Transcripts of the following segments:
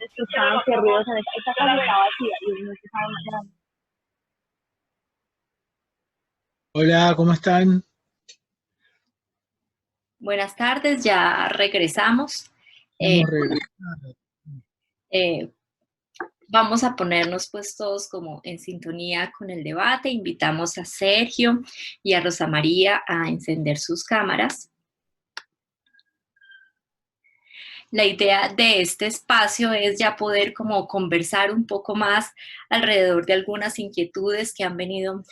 escuchándose ruidos en esta casa está vacía y no se sabe más grande. Hola, ¿cómo están? Buenas tardes, ya regresamos. Hemos regresado. Eh, Vamos a ponernos pues todos como en sintonía con el debate. Invitamos a Sergio y a Rosa María a encender sus cámaras. La idea de este espacio es ya poder como conversar un poco más alrededor de algunas inquietudes que han venido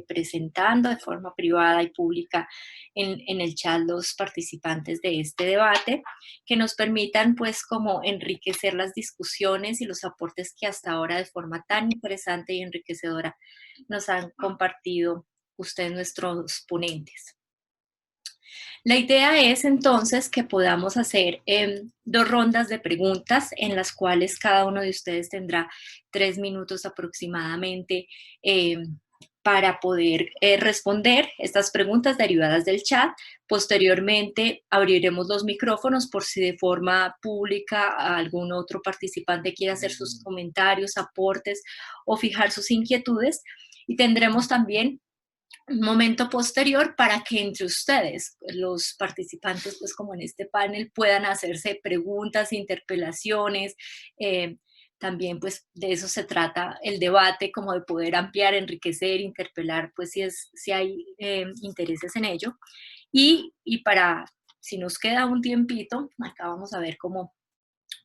presentando de forma privada y pública en el chat los participantes de este debate, que nos permitan pues como enriquecer las discusiones y los aportes que hasta ahora de forma tan interesante y enriquecedora nos han compartido ustedes, nuestros ponentes. La idea es entonces que podamos hacer 2 rondas de preguntas en las cuales cada uno de ustedes tendrá 3 minutos aproximadamente para poder responder estas preguntas derivadas del chat. Posteriormente abriremos los micrófonos por si de forma pública algún otro participante quiere hacer sus comentarios, aportes o fijar sus inquietudes. Y tendremos también un momento posterior para que entre ustedes, los participantes, pues como en este panel, puedan hacerse preguntas, interpelaciones. También pues de eso se trata el debate, como de poder ampliar, enriquecer, interpelar, pues si hay intereses en ello. Y para, si nos queda un tiempito, acá vamos a ver cómo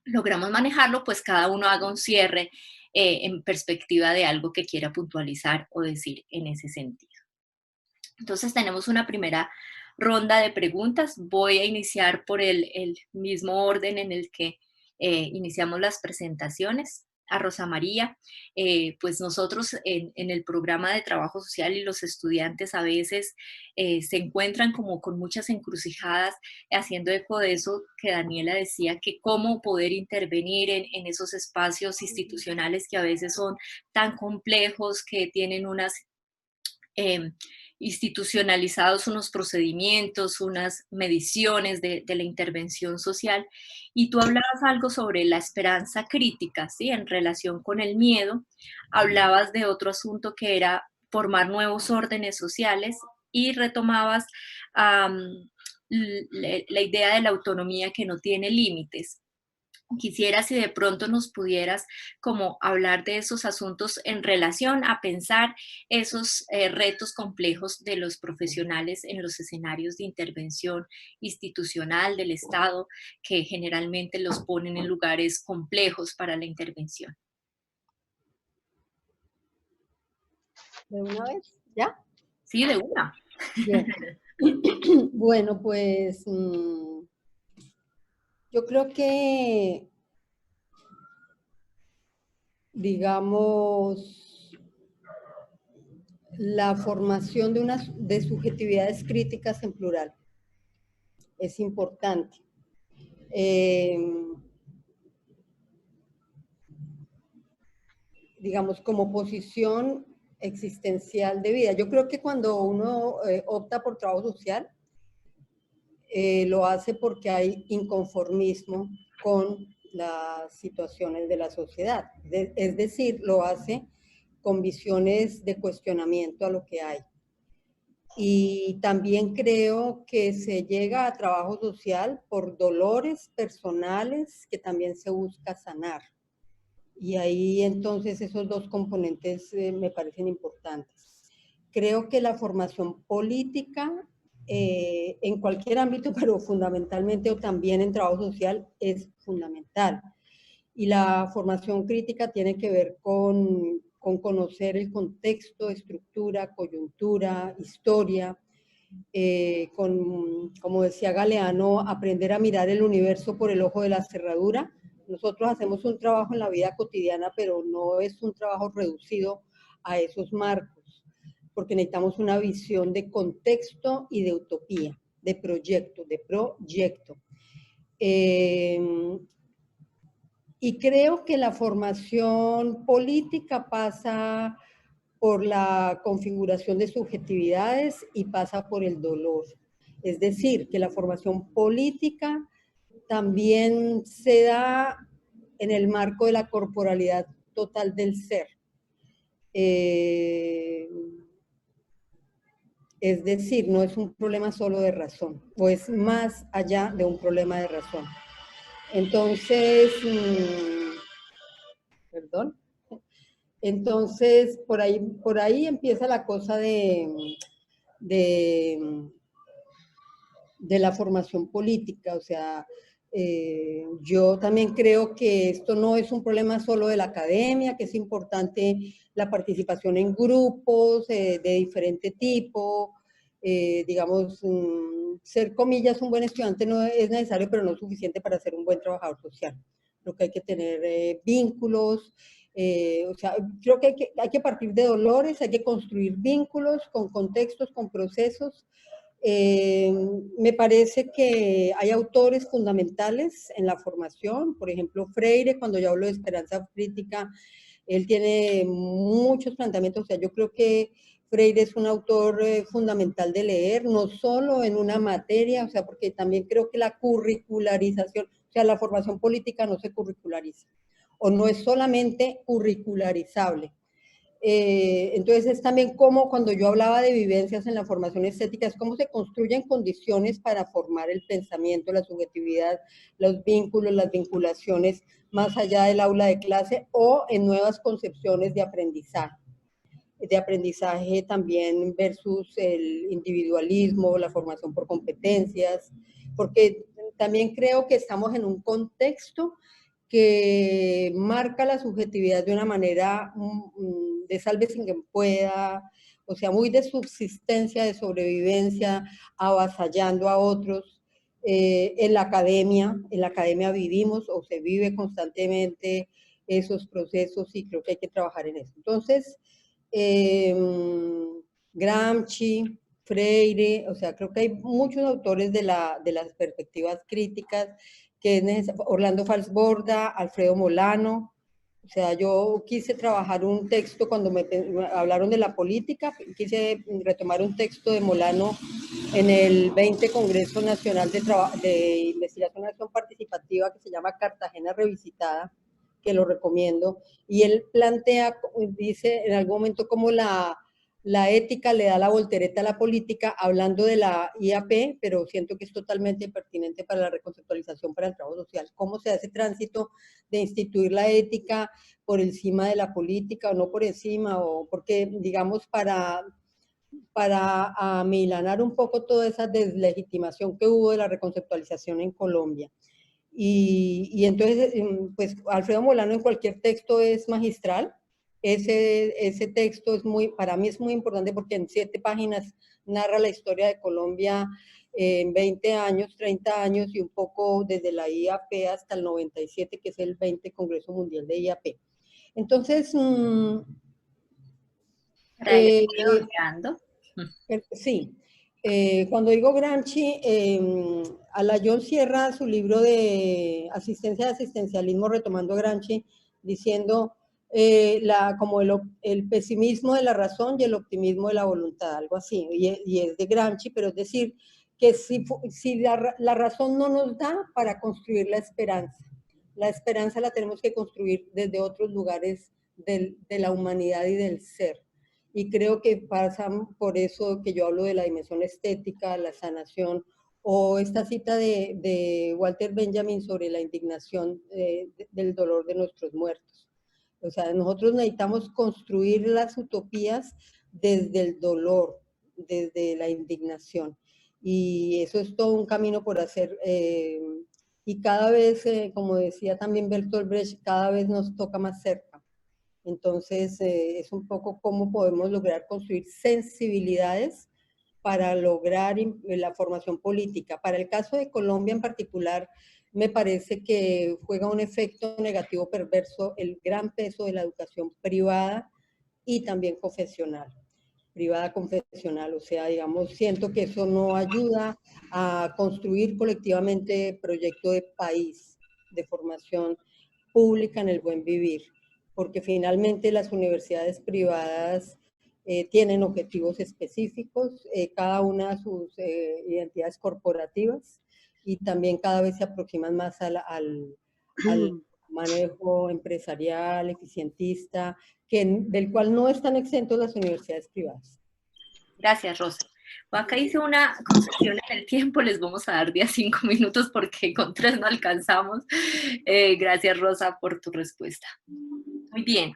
logramos manejarlo, pues cada uno haga un cierre en perspectiva de algo que quiera puntualizar o decir en ese sentido. Entonces tenemos una primera ronda de preguntas. Voy a iniciar por el mismo orden en el que iniciamos las presentaciones. A Rosa María, pues nosotros en el programa de trabajo social y los estudiantes a veces se encuentran como con muchas encrucijadas, haciendo eco de eso que Daniela decía, que cómo poder intervenir en esos espacios institucionales que a veces son tan complejos, que tienen unas institucionalizados unos procedimientos, unas mediciones de la intervención social. Y tú hablabas algo sobre la esperanza crítica, ¿sí? En relación con el miedo. Hablabas de otro asunto que era formar nuevos órdenes sociales y retomabas la idea de la autonomía que no tiene límites. Quisiera si de pronto nos pudieras como hablar de esos asuntos en relación a pensar esos retos complejos de los profesionales en los escenarios de intervención institucional del Estado, que generalmente los ponen en lugares complejos para la intervención. ¿De una vez? ¿Ya? Sí, de una. Bien. Bueno, pues yo creo que, digamos, la formación de subjetividades críticas en plural es importante. Digamos, como posición existencial de vida. Yo creo que cuando uno opta por trabajo social, lo hace porque hay inconformismo con las situaciones de la sociedad. Es decir, lo hace con visiones de cuestionamiento a lo que hay. Y también creo que se llega a trabajo social por dolores personales que también se busca sanar. Y ahí entonces esos 2 componentes me parecen importantes. Creo que la formación política en cualquier ámbito, pero fundamentalmente o también en trabajo social, es fundamental. Y la formación crítica tiene que ver con conocer el contexto, estructura, coyuntura, historia, como decía Galeano, aprender a mirar el universo por el ojo de la cerradura. Nosotros hacemos un trabajo en la vida cotidiana, pero no es un trabajo reducido a esos marcos, porque necesitamos una visión de contexto y de utopía, de proyecto, y creo que la formación política pasa por la configuración de subjetividades y pasa por el dolor. Es decir, que la formación política también se da en el marco de la corporalidad total del ser. Es decir, no es un problema solo de razón, o es más allá de un problema de razón. Entonces, perdón. Entonces, por ahí empieza la cosa de la formación política. O sea, yo también creo que esto no es un problema solo de la academia, que es importante la participación en grupos de diferente tipo. Digamos, ser, comillas, un buen estudiante no es necesario, pero no es suficiente para ser un buen trabajador social. Creo que hay que tener vínculos. O sea, creo que hay que partir de dolores, hay que construir vínculos con contextos, con procesos. Me parece que hay autores fundamentales en la formación. Por ejemplo, Freire, cuando yo hablo de esperanza crítica, él tiene muchos planteamientos. O sea, yo creo que Freire es un autor fundamental de leer, no solo en una materia, o sea, porque también creo que la curricularización, o sea, la formación política no se curriculariza, o no es solamente curricularizable. Entonces es también como cuando yo hablaba de vivencias en la formación estética, es cómo se construyen condiciones para formar el pensamiento, la subjetividad, los vínculos, las vinculaciones más allá del aula de clase o en nuevas concepciones de aprendizaje también versus el individualismo, la formación por competencias, porque también creo que estamos en un contexto que marca la subjetividad de una manera de sálvese quien pueda, o sea, muy de subsistencia, de sobrevivencia, avasallando a otros. En la academia vivimos o se vive constantemente esos procesos y creo que hay que trabajar en eso. Entonces, Gramsci, Freire, o sea, creo que hay muchos autores de las perspectivas críticas, que es necesario, Orlando Falsborda, Alfredo Molano. O sea, yo quise trabajar un texto cuando me hablaron de la política, quise retomar un texto de Molano en el 20 Congreso Nacional de Investigación y Acción Participativa, que se llama Cartagena Revisitada, que lo recomiendo, y él plantea, dice en algún momento cómo la ética le da la voltereta a la política, hablando de la IAP, pero siento que es totalmente pertinente para la reconceptualización para el trabajo social. ¿Cómo se hace tránsito de instituir la ética por encima de la política o no por encima? O porque, digamos, para amilanar un poco toda esa deslegitimación que hubo de la reconceptualización en Colombia. Y entonces, pues Alfredo Molano en cualquier texto es magistral. Ese texto es para mí es muy importante porque en 7 páginas narra la historia de Colombia en 20 años, 30 años y un poco desde la IAP hasta el 97, que es el 20 Congreso Mundial de IAP. Entonces, sí. Cuando digo Gramsci, Alayón cierra su libro de asistencia de asistencialismo retomando a Gramsci, diciendo como el pesimismo de la razón y el optimismo de la voluntad, algo así, y es de Gramsci, pero es decir, que si la razón no nos da para construir la esperanza la tenemos que construir desde otros lugares de la humanidad y del ser. Y creo que pasa por eso que yo hablo de la dimensión estética, la sanación, o esta cita de Walter Benjamin sobre la indignación del dolor de nuestros muertos. O sea, nosotros necesitamos construir las utopías desde el dolor, desde la indignación. Y eso es todo un camino por hacer. Y cada vez, como decía también Bertolt Brecht, cada vez nos toca más cerca. Entonces, es un poco cómo podemos lograr construir sensibilidades para lograr la formación política. Para el caso de Colombia en particular, me parece que juega un efecto negativo perverso el gran peso de la educación privada y también confesional. Privada confesional, o sea, digamos, siento que eso no ayuda a construir colectivamente proyecto de país, de formación pública en el buen vivir, porque finalmente las universidades privadas tienen objetivos específicos, cada una de sus identidades corporativas, y también cada vez se aproximan más al manejo empresarial, eficientista, del cual no están exentos las universidades privadas. Gracias, Rosa. Bueno, acá hice una concesión en el tiempo, les vamos a dar 5 minutos porque con 3 no alcanzamos. Gracias, Rosa, por tu respuesta. Muy bien.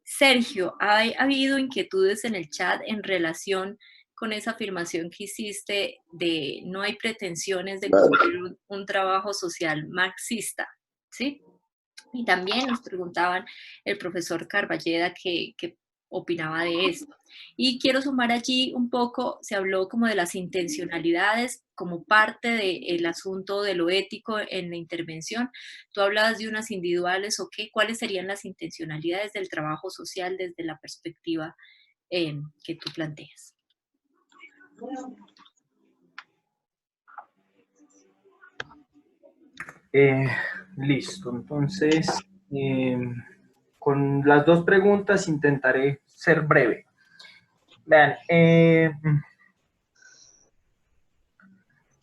Sergio, ¿ha habido inquietudes en el chat en relación con esa afirmación que hiciste de no hay pretensiones de cumplir un trabajo social marxista? ¿Sí? Y también nos preguntaban el profesor Carballeda qué opinaba de esto. Y quiero sumar allí un poco, se habló como de las intencionalidades como parte del asunto de lo ético en la intervención. Tú hablabas de unas individuales o qué, ¿cuáles serían las intencionalidades del trabajo social desde la perspectiva que tú planteas? Listo, entonces con las 2 preguntas intentaré ser breve. Vean,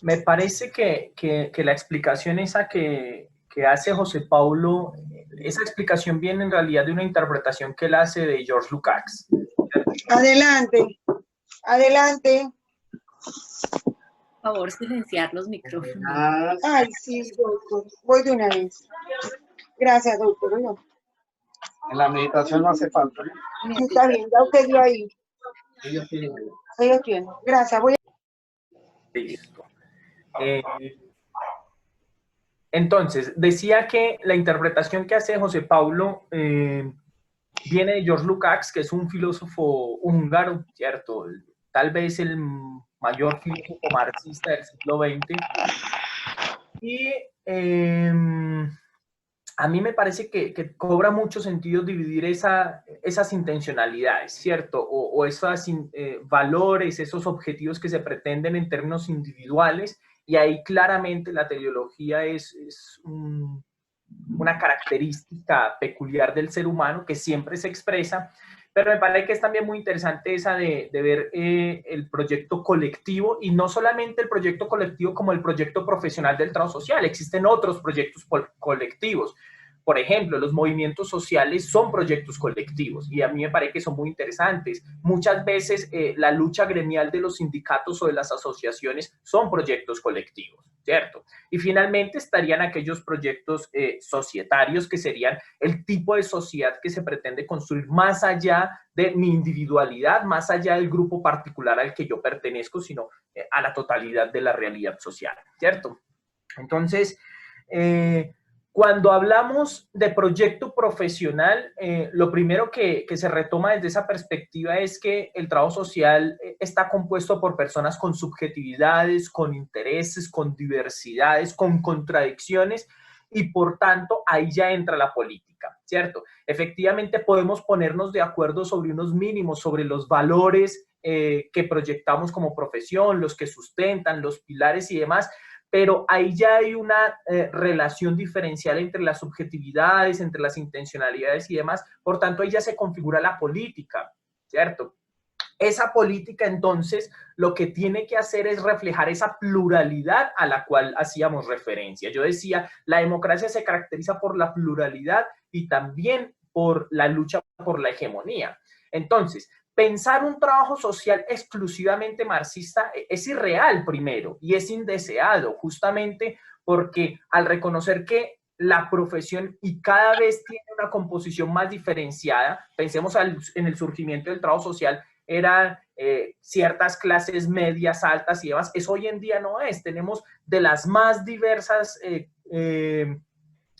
me parece que la explicación esa que hace José Paulo, esa explicación viene en realidad de una interpretación que él hace de George Lukács. Adelante, adelante. Por favor, silenciar los micrófonos. Ay, sí, doctor. Voy de una vez. Gracias, doctor. No. En la meditación no hace falta. Está bien, ya usted dio ahí. Ellos tienen. Ellos tienen. Gracias. Voy a... Listo. Entonces, decía que la interpretación que hace José Paulo viene de George Lukács, que es un filósofo húngaro, ¿cierto? Tal vez el mayor filósofo marxista del siglo XX. Y a mí me parece que cobra mucho sentido dividir esas intencionalidades, ¿cierto? O esos valores, esos objetivos que se pretenden en términos individuales, y ahí claramente la teleología es una característica peculiar del ser humano que siempre se expresa, pero me parece que es también muy interesante esa de ver el proyecto colectivo, y no solamente el proyecto colectivo como el proyecto profesional del trabajo social, existen otros proyectos colectivos. Por ejemplo, los movimientos sociales son proyectos colectivos y a mí me parece que son muy interesantes. Muchas veces la lucha gremial de los sindicatos o de las asociaciones son proyectos colectivos, ¿cierto? Y finalmente estarían aquellos proyectos societarios, que serían el tipo de sociedad que se pretende construir más allá de mi individualidad, más allá del grupo particular al que yo pertenezco, sino a la totalidad de la realidad social, ¿cierto? Entonces, cuando hablamos de proyecto profesional, lo primero que se retoma desde esa perspectiva es que el trabajo social está compuesto por personas con subjetividades, con intereses, con diversidades, con contradicciones, y por tanto ahí ya entra la política, ¿cierto? Efectivamente podemos ponernos de acuerdo sobre unos mínimos, sobre los valores que proyectamos como profesión, los que sustentan, los pilares y demás, pero ahí ya hay una relación diferencial entre las subjetividades, entre las intencionalidades y demás. Por tanto, ahí ya se configura la política, ¿cierto? Esa política, entonces, lo que tiene que hacer es reflejar esa pluralidad a la cual hacíamos referencia. Yo decía, la democracia se caracteriza por la pluralidad y también por la lucha por la hegemonía. Entonces, pensar un trabajo social exclusivamente marxista es irreal primero y es indeseado, justamente porque al reconocer que la profesión y cada vez tiene una composición más diferenciada, pensemos en el surgimiento del trabajo social, eran ciertas clases medias, altas y demás, eso hoy en día no es, tenemos de las más diversas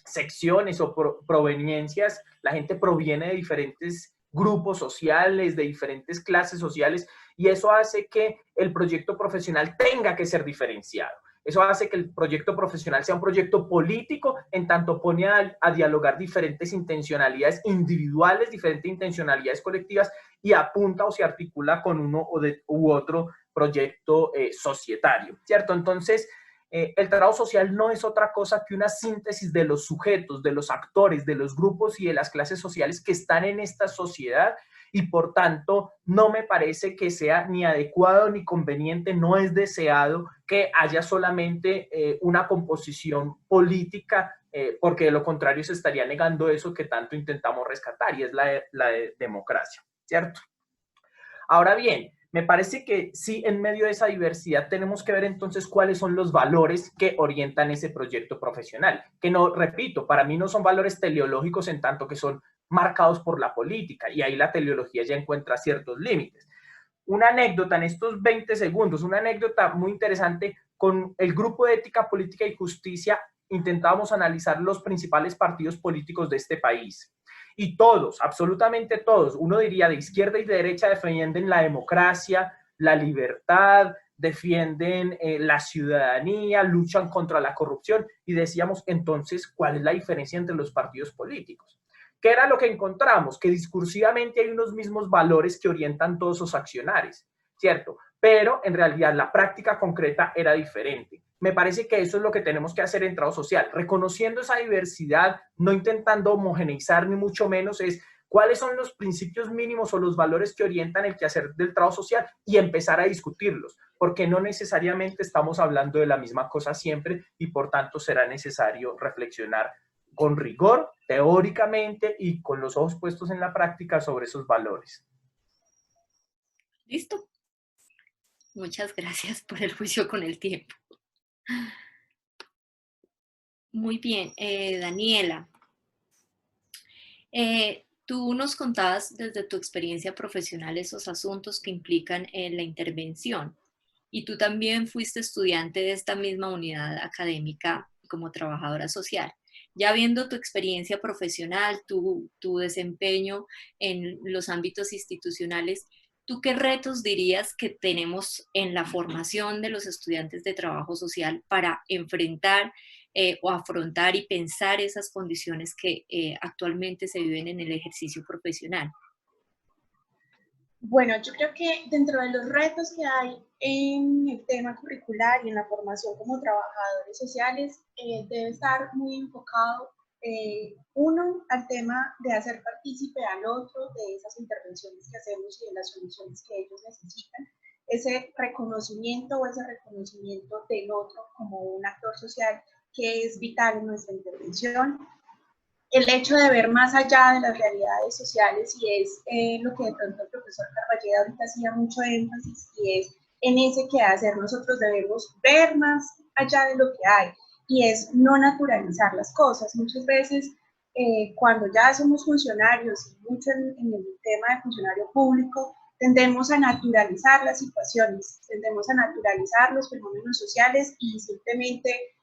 secciones o proveniencias, la gente proviene de diferentes grupos sociales, de diferentes clases sociales, y eso hace que el proyecto profesional tenga que ser diferenciado. Eso hace que el proyecto profesional sea un proyecto político, en tanto pone a dialogar diferentes intencionalidades individuales, diferentes intencionalidades colectivas, y apunta o se articula con uno u otro proyecto societario, ¿cierto? Entonces, el trabajo social no es otra cosa que una síntesis de los sujetos, de los actores, de los grupos y de las clases sociales que están en esta sociedad, y por tanto no me parece que sea ni adecuado ni conveniente, no es deseado que haya solamente una composición política porque de lo contrario se estaría negando eso que tanto intentamos rescatar, y es la democracia, ¿cierto? Ahora bien, me parece que sí, en medio de esa diversidad tenemos que ver entonces cuáles son los valores que orientan ese proyecto profesional, que no, repito, para mí no son valores teleológicos en tanto que son marcados por la política, y ahí la teleología ya encuentra ciertos límites. Una anécdota en estos 20 segundos, una anécdota muy interesante. Con el Grupo de Ética, Política y Justicia intentábamos analizar los principales partidos políticos de este país. Y todos, absolutamente todos, uno diría de izquierda y de derecha, defienden la democracia, la libertad, defienden la ciudadanía, luchan contra la corrupción. Y decíamos, entonces, ¿cuál es la diferencia entre los partidos políticos? ¿Qué era lo que encontramos? Que discursivamente hay unos mismos valores que orientan todos sus accionares, ¿cierto? Pero en realidad la práctica concreta era diferente. Me parece que eso es lo que tenemos que hacer en trabajo social, reconociendo esa diversidad, no intentando homogeneizar ni mucho menos, es cuáles son los principios mínimos o los valores que orientan el quehacer del trabajo social y empezar a discutirlos, porque no necesariamente estamos hablando de la misma cosa siempre y por tanto será necesario reflexionar con rigor, teóricamente y con los ojos puestos en la práctica sobre esos valores. ¿Listo? Muchas gracias por el juicio con el tiempo. Muy bien, Daniela. Tú nos contabas desde tu experiencia profesional esos asuntos que implican la intervención, y tú también fuiste estudiante de esta misma unidad académica como trabajadora social. Ya viendo tu experiencia profesional, tu desempeño en los ámbitos institucionales, ¿tú qué retos dirías que tenemos en la formación de los estudiantes de trabajo social para enfrentar o afrontar y pensar esas condiciones que actualmente se viven en el ejercicio profesional? Bueno, yo creo que dentro de los retos que hay en el tema curricular y en la formación como trabajadores sociales, debe estar muy enfocado, uno, al tema de hacer partícipe al otro de esas intervenciones que hacemos y de las soluciones que ellos necesitan, ese reconocimiento del otro como un actor social que es vital en nuestra intervención. El hecho de ver más allá de las realidades sociales, y es lo que de pronto el profesor Carballeda ahorita hacía mucho énfasis, y es en ese quehacer nosotros debemos ver más allá de lo que hay, y es no naturalizar las cosas. Muchas veces cuando ya somos funcionarios, y mucho en el tema de funcionario público, tendemos a naturalizar las situaciones, tendemos a naturalizar los fenómenos sociales y simplemente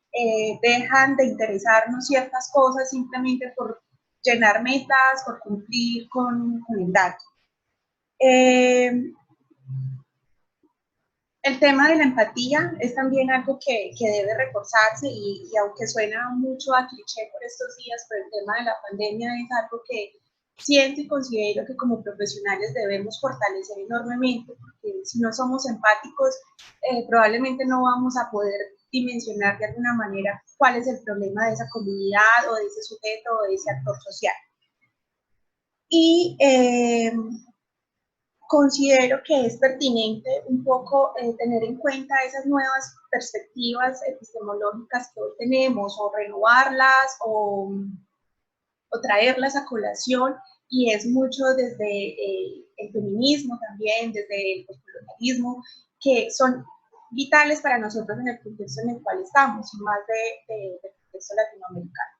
dejan de interesarnos ciertas cosas simplemente por llenar metas, por cumplir con el dato. El tema de la empatía es también algo que debe reforzarse, y aunque suena mucho a cliché por estos días, por el tema de la pandemia, es algo que siento y considero que como profesionales debemos fortalecer enormemente, porque si no somos empáticos, probablemente no vamos a poder dimensionar de alguna manera cuál es el problema de esa comunidad o de ese sujeto o de ese actor social. Y considero que es pertinente un poco tener en cuenta esas nuevas perspectivas epistemológicas que hoy tenemos, o renovarlas o traerlas a colación, y es mucho desde el feminismo también, desde el postcolonialismo, que son vitales para nosotros en el contexto en el cual estamos, más del contexto latinoamericano.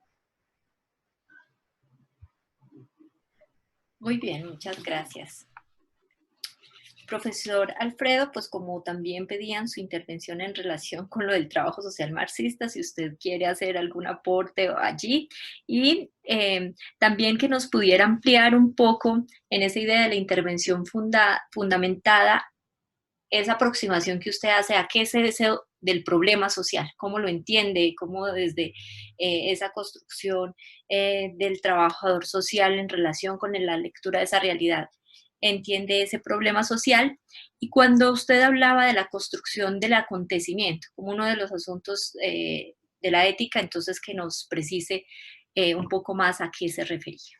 Muy bien, muchas gracias. Profesor Alfredo, pues como también pedían su intervención en relación con lo del trabajo social marxista, si usted quiere hacer algún aporte allí, y también que nos pudiera ampliar un poco en esa idea de la intervención fundamentada, esa aproximación que usted hace a qué es eso del problema social, cómo lo entiende, cómo desde esa construcción del trabajador social en relación con la lectura de esa realidad entiende ese problema social. Y cuando usted hablaba de la construcción del acontecimiento como uno de los asuntos de la ética, entonces que nos precise un poco más a qué se refería.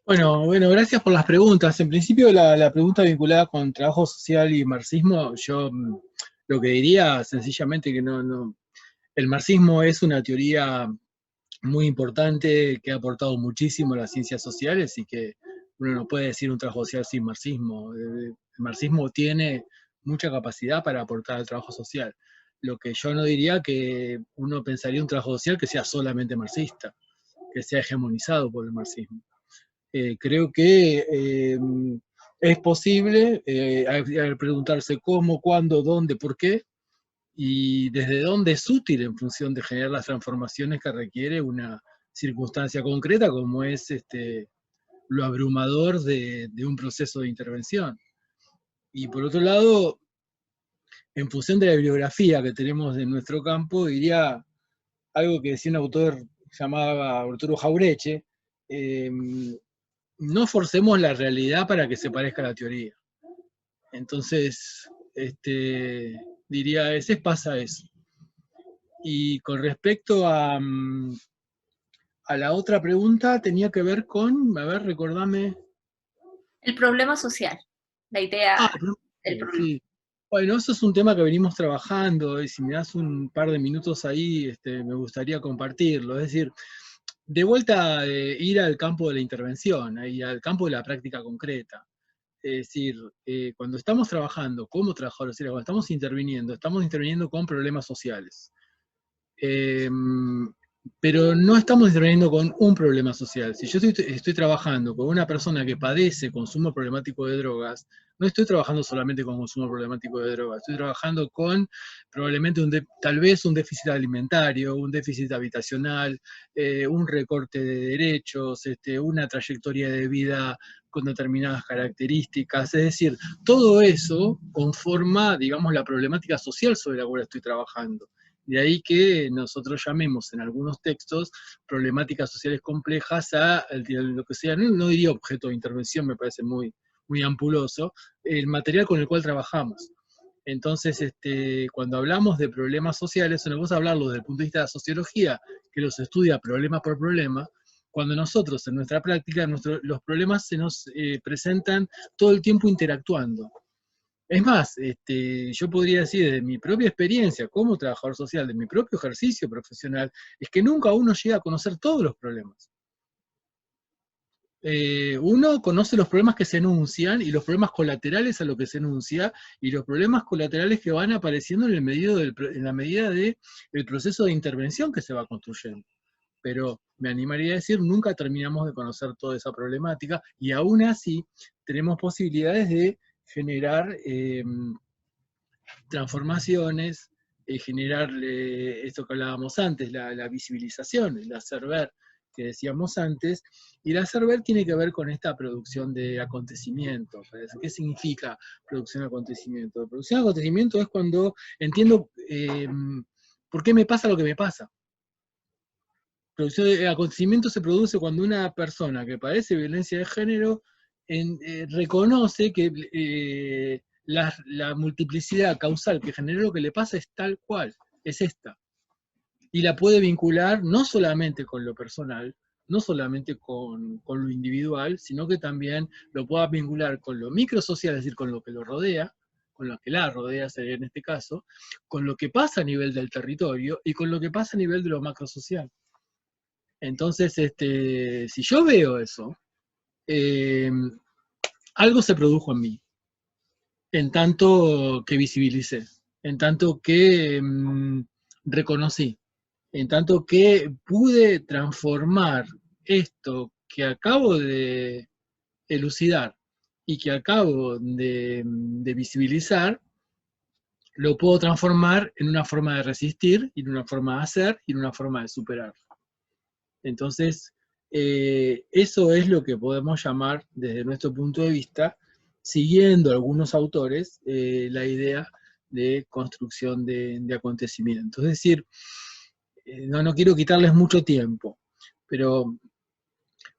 Bueno, gracias por las preguntas. En principio, la pregunta vinculada con trabajo social y marxismo, yo lo que diría sencillamente que el marxismo es una teoría muy importante, que ha aportado muchísimo a las ciencias sociales y que uno no puede decir un trabajo social sin marxismo. El marxismo tiene mucha capacidad para aportar al trabajo social. Lo que yo no diría que uno pensaría un trabajo social que sea solamente marxista, que sea hegemonizado por el marxismo. Creo que es posible al preguntarse cómo, cuándo, dónde, por qué, y desde dónde es útil en función de generar las transformaciones que requiere una circunstancia concreta como es lo abrumador de un proceso de intervención. Y por otro lado, en función de la bibliografía que tenemos en nuestro campo, diría algo que decía un autor llamado Arturo Jaureche, no forcemos la realidad para que se parezca a la teoría. Entonces, diría, a veces pasa eso. Y con respecto a la otra pregunta, tenía que ver con, a ver, recordame. El problema social, la idea del problema. Sí. Bueno, eso es un tema que venimos trabajando, y si me das un par de minutos ahí, me gustaría compartirlo. Es decir, de vuelta a ir al campo de la intervención, y al campo de la práctica concreta. Es decir, cuando estamos trabajando como trabajadores sociales, cuando estamos interviniendo con problemas sociales. Pero no estamos interviniendo con un problema social. Si yo estoy trabajando con una persona que padece consumo problemático de drogas, no estoy trabajando solamente con consumo problemático de drogas, estoy trabajando con probablemente tal vez un déficit alimentario, un déficit habitacional, un recorte de derechos, una trayectoria de vida con determinadas características. Es decir, todo eso conforma, digamos, la problemática social sobre la cual estoy trabajando. De ahí que nosotros llamemos en algunos textos problemáticas sociales complejas a lo que sea, no diría objeto de intervención, me parece muy, muy ampuloso, el material con el cual trabajamos. Entonces, cuando hablamos de problemas sociales, no vamos a hablarlo desde el punto de vista de la sociología, que los estudia problema por problema, cuando nosotros en nuestra práctica, los problemas se nos presentan todo el tiempo interactuando. Es más, yo podría decir desde mi propia experiencia como trabajador social, de mi propio ejercicio profesional, es que nunca uno llega a conocer todos los problemas. Uno conoce los problemas que se enuncian y los problemas colaterales a lo que se enuncia y los problemas colaterales que van apareciendo en la medida del proceso de intervención que se va construyendo. Pero me animaría a decir, nunca terminamos de conocer toda esa problemática y aún así tenemos posibilidades de generar transformaciones, generar esto que hablábamos antes, la visibilización, el hacer ver que decíamos antes, y el hacer ver tiene que ver con esta producción de acontecimientos. ¿Qué significa producción de acontecimiento? Producción de acontecimiento es cuando entiendo por qué me pasa lo que me pasa. Producción de acontecimiento se produce cuando una persona que padece violencia de género reconoce que la multiplicidad causal que generó lo que le pasa es tal cual, es esta. Y la puede vincular no solamente con lo personal, no solamente con lo individual, sino que también lo pueda vincular con lo microsocial, es decir, con lo que lo rodea, con lo que la rodea sería en este caso, con lo que pasa a nivel del territorio y con lo que pasa a nivel de lo macrosocial. Entonces, si yo veo eso, algo se produjo en mí, en tanto que visibilicé, en tanto que reconocí, en tanto que pude transformar esto que acabo de elucidar y que acabo de visibilizar, lo puedo transformar en una forma de resistir, y en una forma de hacer, y en una forma de superar. Entonces, eso es lo que podemos llamar, desde nuestro punto de vista, siguiendo algunos autores, la idea de construcción de acontecimientos. Es decir, no quiero quitarles mucho tiempo, pero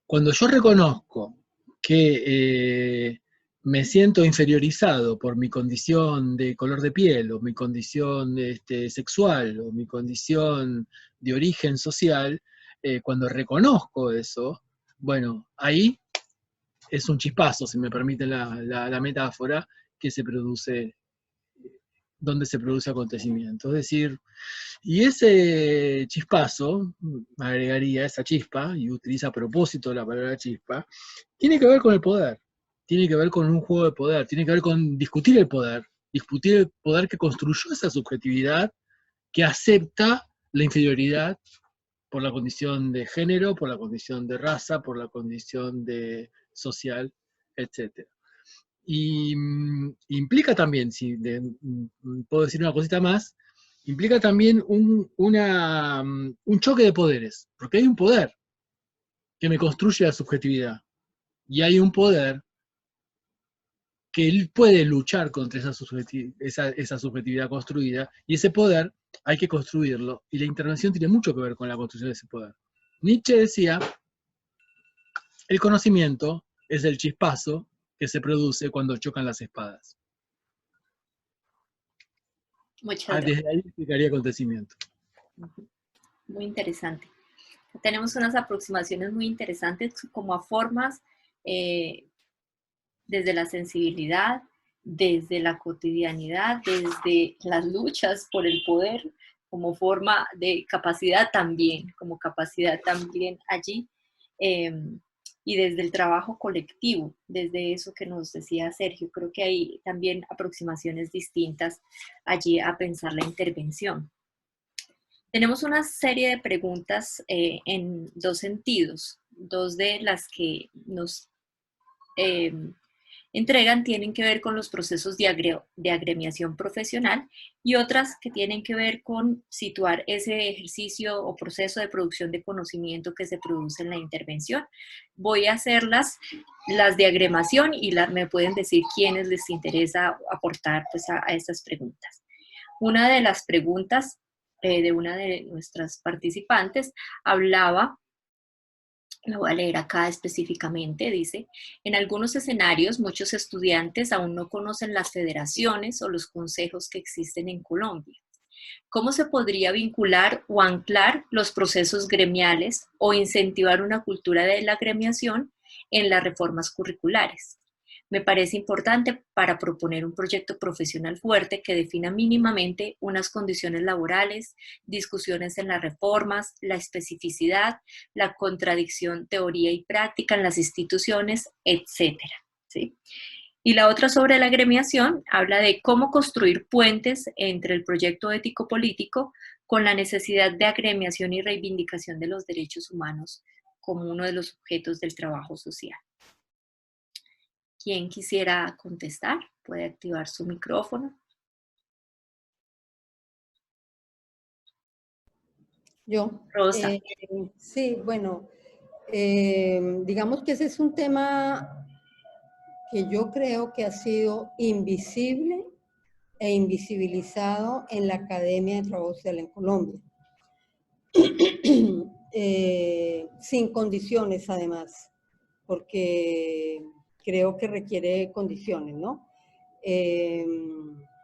cuando yo reconozco que me siento inferiorizado por mi condición de color de piel, o mi condición sexual, o mi condición de origen social, cuando reconozco eso, bueno, ahí es un chispazo, si me permite la metáfora, que se produce donde se produce acontecimiento. Es decir, y ese chispazo, agregaría esa chispa, y utiliza a propósito la palabra chispa, tiene que ver con el poder, tiene que ver con un juego de poder, tiene que ver con discutir el poder que construyó esa subjetividad, que acepta la inferioridad por la condición de género, por la condición de raza, por la condición de social, etc. Y implica también, si puedo decir una cosita más, implica también un choque de poderes, porque hay un poder que me construye la subjetividad, y hay un poder que él puede luchar contra esa subjetividad construida, y ese poder hay que construirlo, y la intervención tiene mucho que ver con la construcción de ese poder. Nietzsche decía, el conocimiento es el chispazo que se produce cuando chocan las espadas. Muchas gracias. Desde ahí explicaría acontecimiento. Muy interesante. Tenemos unas aproximaciones muy interesantes como a formas desde la sensibilidad, desde la cotidianidad, desde las luchas por el poder, como forma de capacidad también, como capacidad también allí, y desde el trabajo colectivo, desde eso que nos decía Sergio. Creo que hay también aproximaciones distintas allí a pensar la intervención. Tenemos una serie de preguntas en dos sentidos. Dos de las que nos entregan tienen que ver con los procesos de agremiación profesional, y otras que tienen que ver con situar ese ejercicio o proceso de producción de conocimiento que se produce en la intervención. Voy a hacer las de agremiación y me pueden decir quiénes les interesa aportar pues, a estas preguntas. Una de las preguntas de una de nuestras participantes hablaba, lo voy a leer acá específicamente, dice: en algunos escenarios muchos estudiantes aún no conocen las federaciones o los consejos que existen en Colombia. ¿Cómo se podría vincular o anclar los procesos gremiales o incentivar una cultura de la agremiación en las reformas curriculares? Me parece importante para proponer un proyecto profesional fuerte que defina mínimamente unas condiciones laborales, discusiones en las reformas, la especificidad, la contradicción teoría y práctica en las instituciones, etc. ¿Sí? Y la otra sobre la agremiación habla de cómo construir puentes entre el proyecto ético-político con la necesidad de agremiación y reivindicación de los derechos humanos como uno de los objetos del trabajo social. ¿Quién quisiera contestar? Puede activar su micrófono. Yo. Rosa. Sí, bueno, digamos que ese es un tema que yo creo que ha sido invisible e invisibilizado en la Academia de Trabajo Social en Colombia. Sin condiciones, además, porque creo que requiere condiciones, ¿no?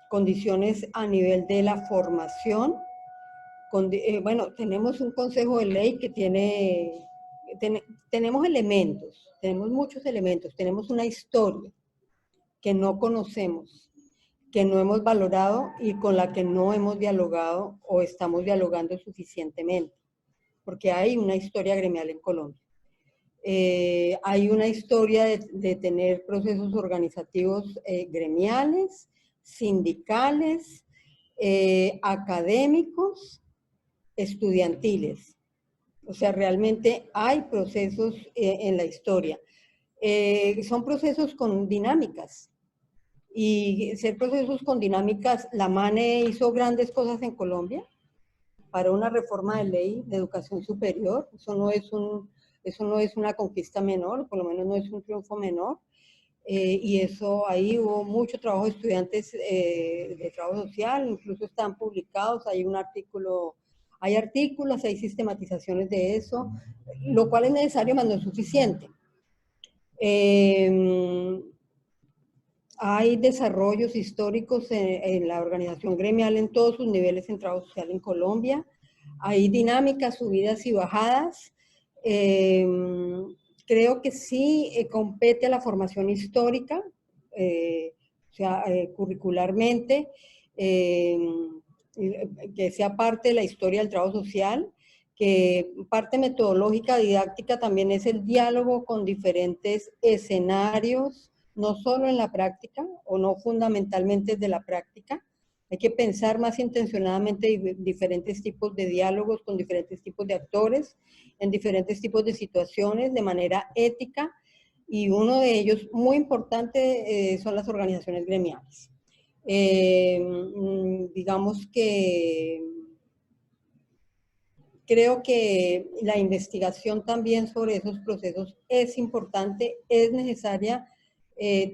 Condiciones a nivel de la formación. Bueno, tenemos un consejo de ley que tenemos elementos, tenemos muchos elementos, tenemos una historia que no conocemos, que no hemos valorado y con la que no hemos dialogado o estamos dialogando suficientemente, porque hay una historia gremial en Colombia. Hay una historia de tener procesos organizativos gremiales, sindicales, académicos, estudiantiles. O sea, realmente hay procesos en la historia. Son procesos con dinámicas. Y ser procesos con dinámicas, la MANE hizo grandes cosas en Colombia para una reforma de ley de educación superior. Eso no es una conquista menor, por lo menos no es un triunfo menor. Y eso, ahí hubo mucho trabajo de estudiantes de trabajo social, incluso están publicados, hay un artículo, hay artículos, hay sistematizaciones de eso, lo cual es necesario, pero no es suficiente. Hay desarrollos históricos en la organización gremial en todos sus niveles en trabajo social en Colombia. Hay dinámicas, subidas y bajadas. Creo que sí compete a la formación histórica, o sea, curricularmente. que sea parte de la historia del trabajo social, que parte metodológica, didáctica también es el diálogo con diferentes escenarios, no solo en la práctica o no fundamentalmente de la práctica. Hay que pensar más intencionadamente diferentes tipos de diálogos con diferentes tipos de actores, en diferentes tipos de situaciones, de manera ética, y uno de ellos muy importante son las organizaciones gremiales. Digamos que creo que la investigación también sobre esos procesos es importante, es necesaria,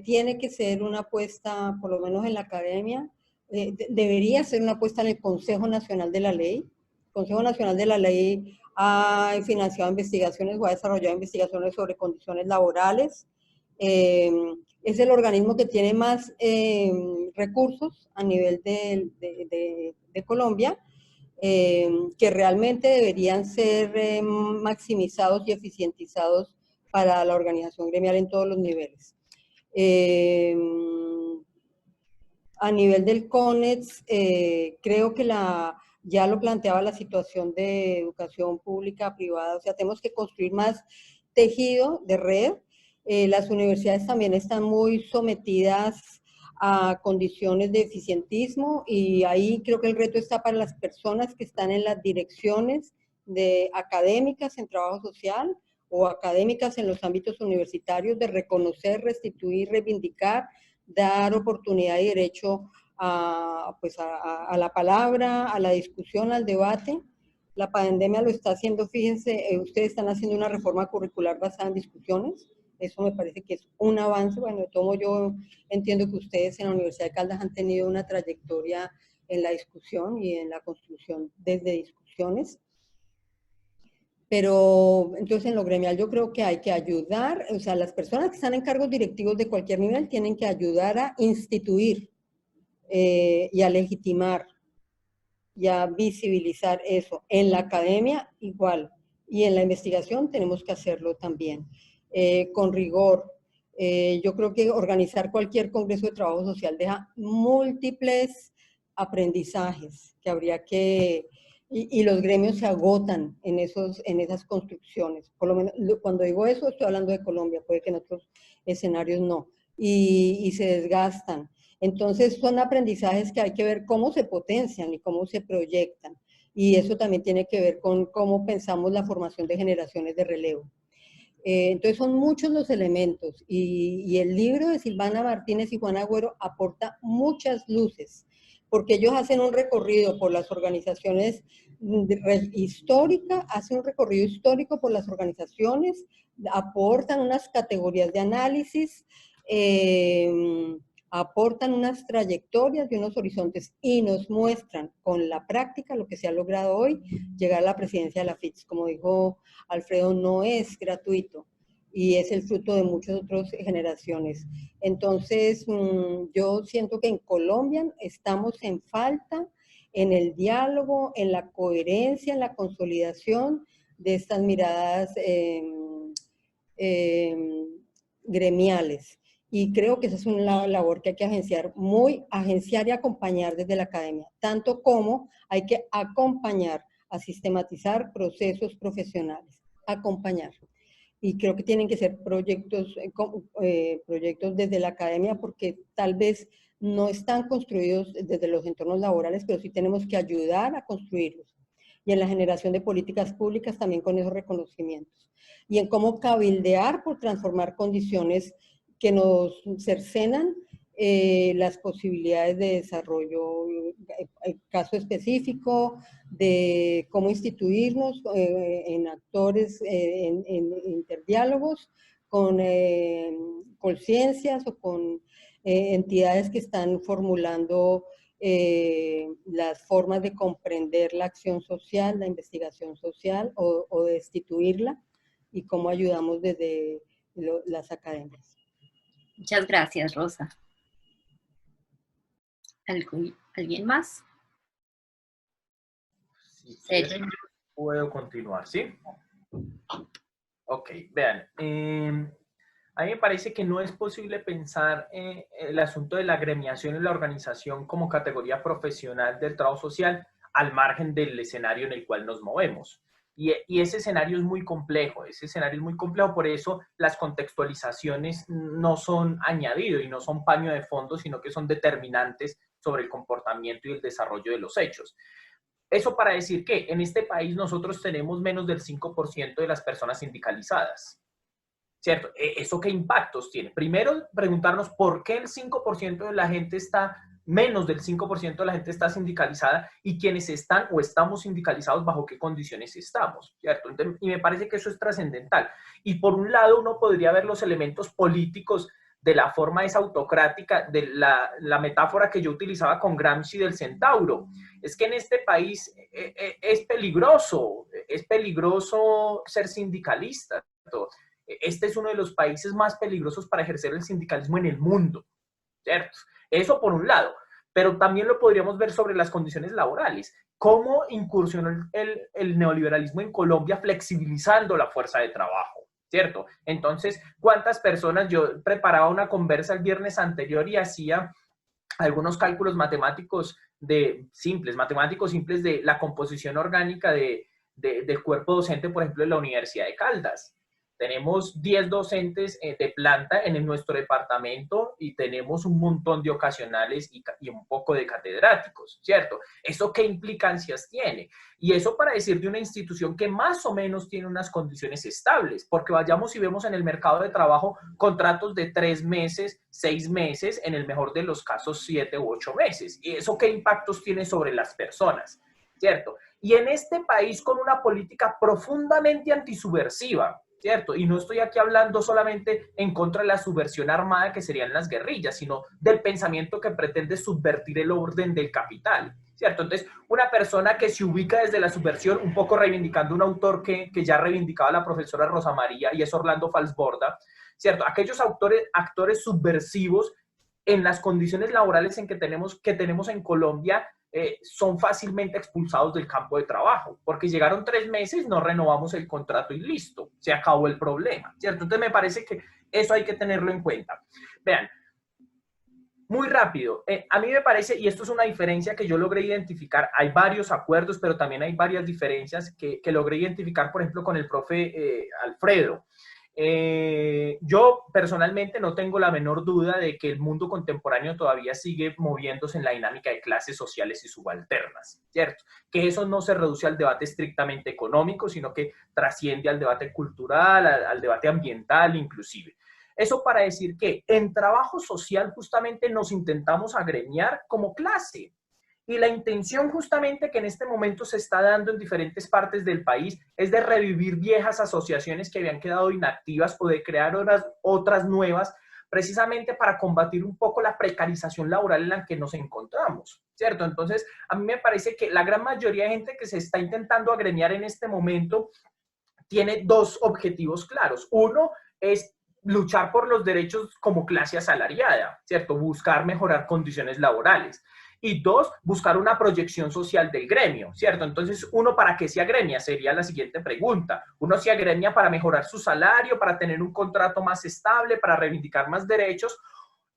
tiene que ser una apuesta, por lo menos en la academia, debería ser una apuesta en el Consejo Nacional de la Ley. El Consejo Nacional de la Ley ha financiado investigaciones o ha desarrollado investigaciones sobre condiciones laborales. Es el organismo que tiene más recursos a nivel de Colombia, que realmente deberían ser maximizados y eficientizados para la organización gremial en todos los niveles. A nivel del CONEX, creo que ya lo planteaba la situación de educación pública, privada, o sea, tenemos que construir más tejido de red. Las universidades también están muy sometidas a condiciones de eficientismo y ahí creo que el reto está para las personas que están en las direcciones de académicas en trabajo social o académicas en los ámbitos universitarios de reconocer, restituir, reivindicar, dar oportunidad y derecho pues a la palabra, a la discusión, al debate. La pandemia lo está haciendo, fíjense, ustedes están haciendo una reforma curricular basada en discusiones. Eso me parece que es un avance. Bueno, de todo yo entiendo que ustedes en la Universidad de Caldas han tenido una trayectoria en la discusión y en la construcción desde discusiones. Pero entonces en lo gremial yo creo que hay que ayudar, o sea, las personas que están en cargos directivos de cualquier nivel tienen que ayudar a instituir y a legitimar y a visibilizar eso. En la academia igual, y en la investigación tenemos que hacerlo también. Con rigor. Yo creo que organizar cualquier congreso de trabajo social deja múltiples aprendizajes que habría que... Y los gremios se agotan en esas construcciones. Por lo menos, cuando digo eso, estoy hablando de Colombia, puede que en otros escenarios no. Y se desgastan. Entonces, son aprendizajes que hay que ver cómo se potencian y cómo se proyectan. Y eso también tiene que ver con cómo pensamos la formación de generaciones de relevo. Entonces son muchos los elementos y el libro de Silvana Martínez y Juan Agüero aporta muchas luces, porque ellos hacen un recorrido por las organizaciones históricas, hacen un recorrido histórico por las organizaciones, aportan unas categorías de análisis, aportan unas trayectorias y unos horizontes y nos muestran con la práctica lo que se ha logrado hoy, llegar a la presidencia de la FITS. Como dijo Alfredo, no es gratuito y es el fruto de muchas otras generaciones. Entonces, yo siento que en Colombia estamos en falta en el diálogo, en la coherencia, en la consolidación de estas miradas gremiales. Y creo que esa es una labor que hay que agenciar y acompañar desde la academia, tanto como hay que acompañar a sistematizar procesos profesionales, acompañar. Y creo que tienen que ser proyectos desde la academia porque tal vez no están construidos desde los entornos laborales, pero sí tenemos que ayudar a construirlos. Y en la generación de políticas públicas también con esos reconocimientos. Y en cómo cabildear por transformar condiciones que nos cercenan las posibilidades de desarrollo. El caso específico de cómo instituirnos en actores, en interdiálogos, con conciencias o con entidades que están formulando las formas de comprender la acción social, la investigación social o de destituirla y cómo ayudamos desde las academias. Muchas gracias, Rosa. ¿Alguien más? Si quieren, puedo continuar, ¿sí? Ok, vean. A mí me parece que no es posible pensar el asunto de la agremiación y la organización como categoría profesional del trabajo social al margen del escenario en el cual nos movemos. Y ese escenario es muy complejo, por eso las contextualizaciones no son añadido y no son paño de fondo, sino que son determinantes sobre el comportamiento y el desarrollo de los hechos. Eso para decir que en este país nosotros tenemos menos del 5% de las personas sindicalizadas, ¿cierto? ¿Eso qué impactos tiene? Primero, preguntarnos por qué el 5% de la gente está, menos del 5% de la gente está sindicalizada y quienes están o estamos sindicalizados, bajo qué condiciones estamos, ¿cierto? Entonces, y me parece que eso es trascendental. Y por un lado, uno podría ver los elementos políticos de la forma esa autocrática, de la metáfora que yo utilizaba con Gramsci del centauro. Es que en este país es peligroso ser sindicalista. Este es uno de los países más peligrosos para ejercer el sindicalismo en el mundo, ¿cierto? Eso por un lado, pero también lo podríamos ver sobre las condiciones laborales. ¿Cómo incursionó el neoliberalismo en Colombia flexibilizando la fuerza de trabajo? ¿Cierto? Entonces, ¿cuántas personas? Yo preparaba una conversa el viernes anterior y hacía algunos cálculos matemáticos simples de la composición orgánica del cuerpo docente, por ejemplo, de la Universidad de Caldas. Tenemos 10 docentes de planta en nuestro departamento y tenemos un montón de ocasionales y un poco de catedráticos, ¿cierto? ¿Eso qué implicancias tiene? Y eso para decir de una institución que más o menos tiene unas condiciones estables, porque vayamos y vemos en el mercado de trabajo contratos de 3 meses, 6 meses, en el mejor de los casos 7 u 8 meses. ¿Y eso qué impactos tiene sobre las personas? ¿Cierto? Y en este país con una política profundamente antisubversiva, ¿cierto? Y no estoy aquí hablando solamente en contra de la subversión armada que serían las guerrillas, sino del pensamiento que pretende subvertir el orden del capital, ¿cierto? Entonces, una persona que se ubica desde la subversión, un poco reivindicando un autor que ya reivindicaba la profesora Rosa María, y es Orlando Falsborda, ¿cierto? Aquellos actores subversivos en las condiciones laborales que tenemos en Colombia, son fácilmente expulsados del campo de trabajo, porque llegaron 3 meses, no renovamos el contrato y listo, se acabó el problema, ¿cierto? Entonces me parece que eso hay que tenerlo en cuenta. Vean, muy rápido, a mí me parece, y esto es una diferencia que yo logré identificar, hay varios acuerdos, pero también hay varias diferencias que logré identificar, por ejemplo, con el profe Alfredo. Yo personalmente no tengo la menor duda de que el mundo contemporáneo todavía sigue moviéndose en la dinámica de clases sociales y subalternas, ¿cierto? Que eso no se reduce al debate estrictamente económico, sino que trasciende al debate cultural, al debate ambiental inclusive. Eso para decir que en trabajo social justamente nos intentamos agremiar como clase. Y la intención justamente que en este momento se está dando en diferentes partes del país es de revivir viejas asociaciones que habían quedado inactivas o de crear otras nuevas, precisamente para combatir un poco la precarización laboral en la que nos encontramos, ¿cierto? Entonces, a mí me parece que la gran mayoría de gente que se está intentando agremiar en este momento tiene 2 objetivos claros. Uno es luchar por los derechos como clase asalariada, ¿cierto? Buscar mejorar condiciones laborales. Y 2, buscar una proyección social del gremio, ¿cierto? Entonces, uno, ¿para qué se agremia? Sería la siguiente pregunta. Uno se agremia para mejorar su salario, para tener un contrato más estable, para reivindicar más derechos,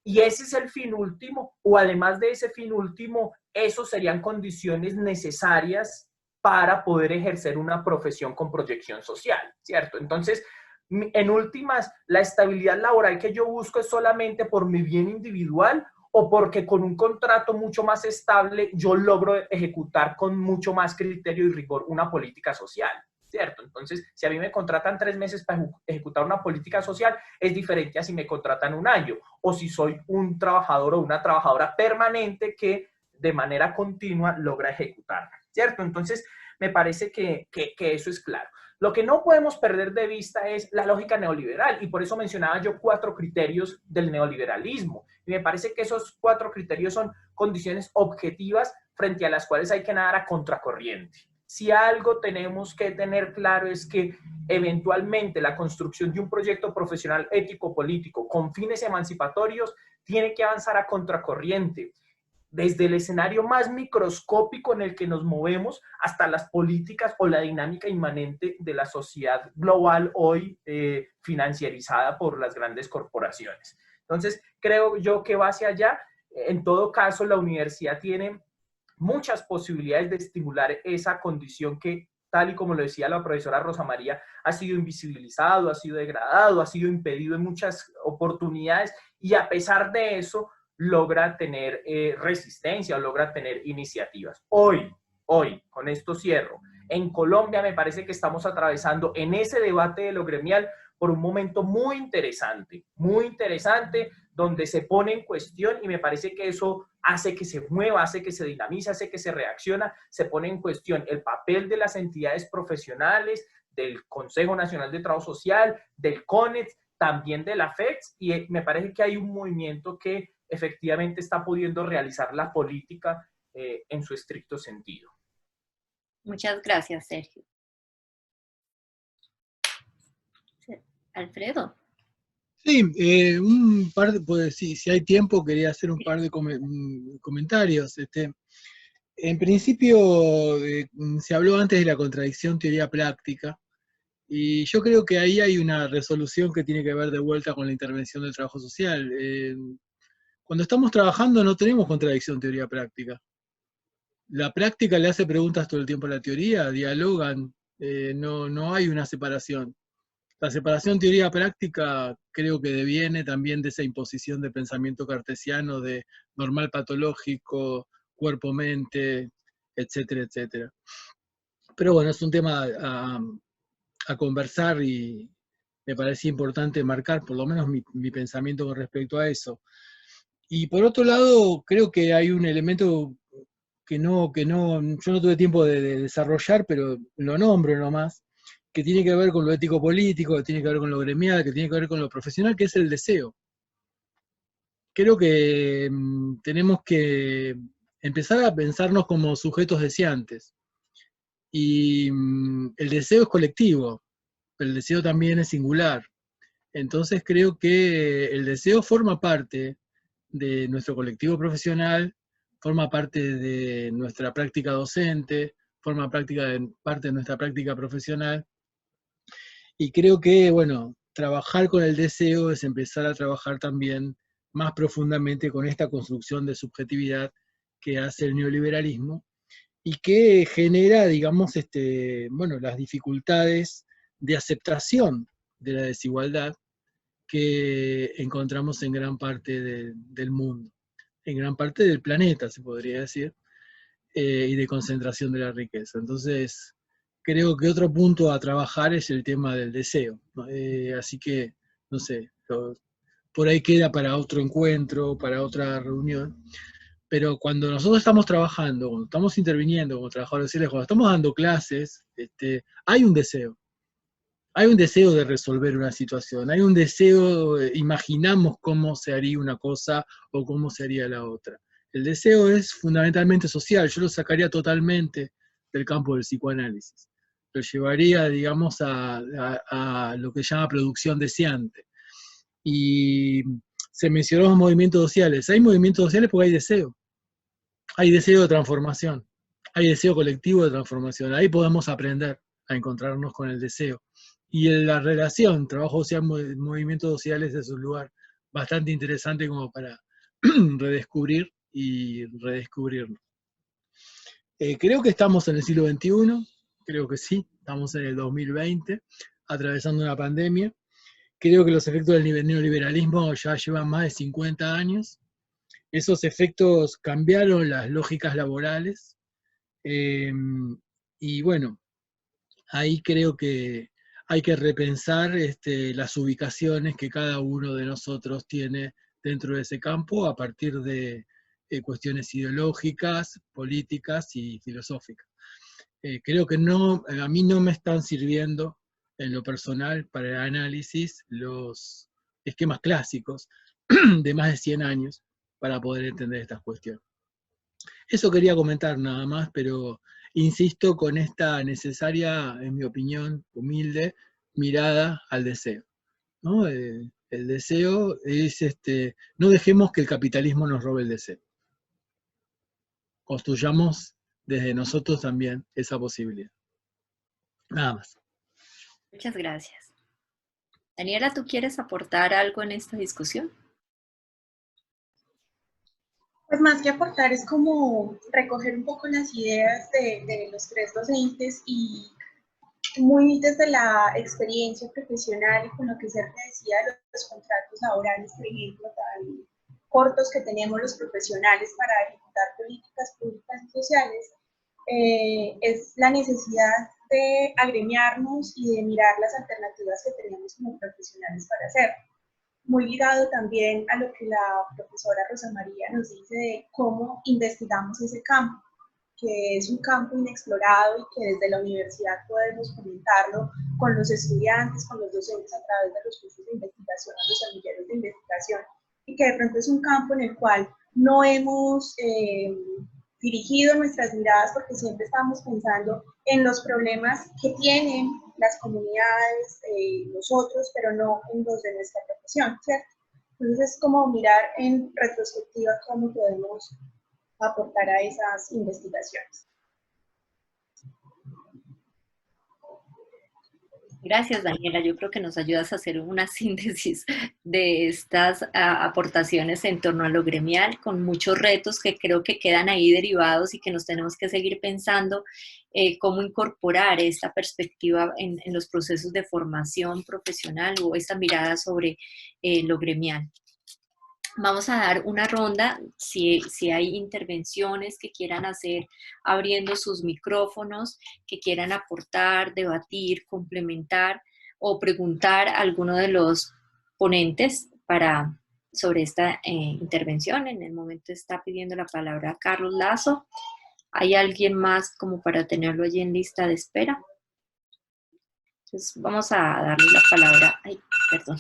y ese es el fin último, o además de ese fin último, esos serían condiciones necesarias para poder ejercer una profesión con proyección social, ¿cierto? Entonces, en últimas, la estabilidad laboral que yo busco es solamente por mi bien individual o porque con un contrato mucho más estable yo logro ejecutar con mucho más criterio y rigor una política social, ¿cierto? Entonces, si a mí me contratan 3 meses para ejecutar una política social, es diferente a si me contratan 1 año, o si soy un trabajador o una trabajadora permanente que de manera continua logra ejecutarla, ¿cierto? Entonces, me parece que eso es claro. Lo que no podemos perder de vista es la lógica neoliberal, y por eso mencionaba yo 4 criterios del neoliberalismo. Y me parece que esos 4 criterios son condiciones objetivas frente a las cuales hay que nadar a contracorriente. Si algo tenemos que tener claro es que eventualmente la construcción de un proyecto profesional ético-político con fines emancipatorios tiene que avanzar a contracorriente. desde el escenario más microscópico en el que nos movemos hasta las políticas o la dinámica inmanente de la sociedad global hoy financiarizada por las grandes corporaciones. Entonces, creo yo que va hacia allá. En todo caso, la universidad tiene muchas posibilidades de estimular esa condición que, tal y como lo decía la profesora Rosa María, ha sido invisibilizado, ha sido degradado, ha sido impedido en muchas oportunidades, y a pesar de eso logra tener resistencia o logra tener iniciativas. Hoy, con esto cierro, en Colombia me parece que estamos atravesando en ese debate de lo gremial por un momento muy interesante, donde se pone en cuestión, y me parece que eso hace que se mueva, hace que se dinamice, hace que se reacciona, se pone en cuestión el papel de las entidades profesionales, del Consejo Nacional de Trabajo Social, del CONET, también de la FEX, y me parece que hay un movimiento que efectivamente está pudiendo realizar la política en su estricto sentido. Muchas gracias, Sergio. Alfredo. Sí, un par de, pues, sí, si hay tiempo quería hacer un par de comentarios. En principio, se habló antes de la contradicción teoría-práctica, y yo creo que ahí hay una resolución que tiene que ver de vuelta con la intervención del trabajo social. Cuando estamos trabajando no tenemos contradicción teoría-práctica. La práctica le hace preguntas todo el tiempo a la teoría, dialogan, no hay una separación. La separación teoría-práctica creo que deviene también de esa imposición de pensamiento cartesiano de normal patológico, cuerpo-mente, etcétera, etcétera. Pero bueno, es un tema a conversar, y me parece importante marcar por lo menos mi pensamiento con respecto a eso. Y por otro lado, creo que hay un elemento que yo no tuve tiempo de desarrollar, pero lo nombro nomás, que tiene que ver con lo ético-político, que tiene que ver con lo gremial, que tiene que ver con lo profesional, que es el deseo. Creo que tenemos que empezar a pensarnos como sujetos deseantes. Y el deseo es colectivo, pero el deseo también es singular. Entonces creo que el deseo forma parte de nuestro colectivo profesional, forma parte de nuestra práctica docente, forma parte de nuestra práctica profesional. Y creo que, bueno, trabajar con el deseo es empezar a trabajar también más profundamente con esta construcción de subjetividad que hace el neoliberalismo, y que genera, digamos, bueno, las dificultades de aceptación de la desigualdad que encontramos en gran parte del mundo, en gran parte del planeta, se podría decir, y de concentración de la riqueza. Entonces, creo que otro punto a trabajar es el tema del deseo, ¿no? Así que, no sé, por ahí queda para otro encuentro, para otra reunión. Pero cuando nosotros estamos trabajando, cuando estamos interviniendo como trabajadores sociales, cuando estamos dando clases, hay un deseo. Hay un deseo de resolver una situación, hay un deseo, imaginamos cómo se haría una cosa o cómo se haría la otra. El deseo es fundamentalmente social, yo lo sacaría totalmente del campo del psicoanálisis. Lo llevaría, digamos, a lo que se llama producción deseante. Y se mencionó los movimientos sociales. Hay movimientos sociales porque hay deseo. Hay deseo de transformación. Hay deseo colectivo de transformación. Ahí podemos aprender a encontrarnos con el deseo. Y en la relación trabajo social, movimientos sociales es un lugar bastante interesante como para redescubrir y redescubrirnos. Creo que estamos en el siglo XXI, creo que sí, estamos en el 2020, atravesando una pandemia. Creo que los efectos del neoliberalismo ya llevan más de 50 años. Esos efectos cambiaron las lógicas laborales. Y bueno, ahí creo que hay que repensar las ubicaciones que cada uno de nosotros tiene dentro de ese campo a partir de cuestiones ideológicas, políticas y filosóficas. Creo que a mí no me están sirviendo en lo personal para el análisis los esquemas clásicos de más de 100 años para poder entender estas cuestiones. Eso quería comentar nada más, pero insisto con esta necesaria, en mi opinión, humilde, mirada al deseo, ¿no? El deseo es, no dejemos que el capitalismo nos robe el deseo. construyamos desde nosotros también esa posibilidad. Nada más. Muchas gracias. Daniela, ¿tú quieres aportar algo en esta discusión? Pues más que aportar es como recoger un poco las ideas de los tres docentes y muy desde la experiencia profesional y con lo que Sergio decía de los contratos laborales, por ejemplo, tan cortos que tenemos los profesionales para ejecutar políticas públicas y sociales, es la necesidad de agremiarnos y de mirar las alternativas que tenemos como profesionales para hacerlo. Muy ligado también a lo que la profesora Rosa María nos dice de cómo investigamos ese campo, que es un campo inexplorado y que desde la universidad podemos comentarlo con los estudiantes, con los docentes a través de los cursos de investigación, los semilleros de investigación, y que de pronto es un campo en el cual no hemos dirigido nuestras miradas porque siempre estamos pensando en los problemas que tienen las comunidades, nosotros, pero no en los de nuestra profesión, ¿cierto? Entonces es como mirar en retrospectiva cómo podemos aportar a esas investigaciones. Gracias, Daniela. Yo creo que nos ayudas a hacer una síntesis de estas aportaciones en torno a lo gremial, con muchos retos que creo que quedan ahí derivados y que nos tenemos que seguir pensando cómo incorporar esta perspectiva en los procesos de formación profesional o esta mirada sobre lo gremial. Vamos a dar una ronda, si hay intervenciones que quieran hacer abriendo sus micrófonos, que quieran aportar, debatir, complementar o preguntar a alguno de los ponentes sobre esta intervención. En el momento está pidiendo la palabra Carlos Lazo. ¿Hay alguien más como para tenerlo allí en lista de espera? Entonces vamos a darle la palabra. Ay, perdón.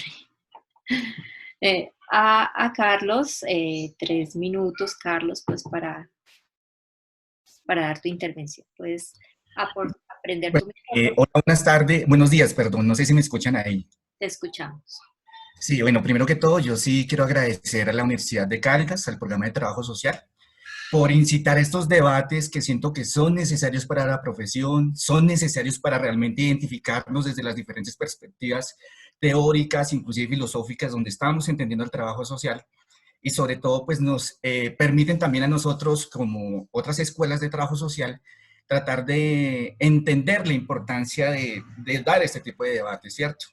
A Carlos, 3 minutos, Carlos, pues para dar tu intervención. Puedes aprender tu micrófono. Hola, buenas tardes, buenos días, perdón, no sé si me escuchan ahí. Te escuchamos. Sí, bueno, primero que todo, yo sí quiero agradecer a la Universidad de Caldas, al programa de trabajo social, por incitar estos debates que siento que son necesarios para la profesión, son necesarios para realmente identificarnos desde las diferentes perspectivas teóricas, inclusive filosóficas, donde estamos entendiendo el trabajo social, y sobre todo pues nos permiten también a nosotros, como otras escuelas de trabajo social, tratar de entender la importancia de dar este tipo de debates, ¿cierto?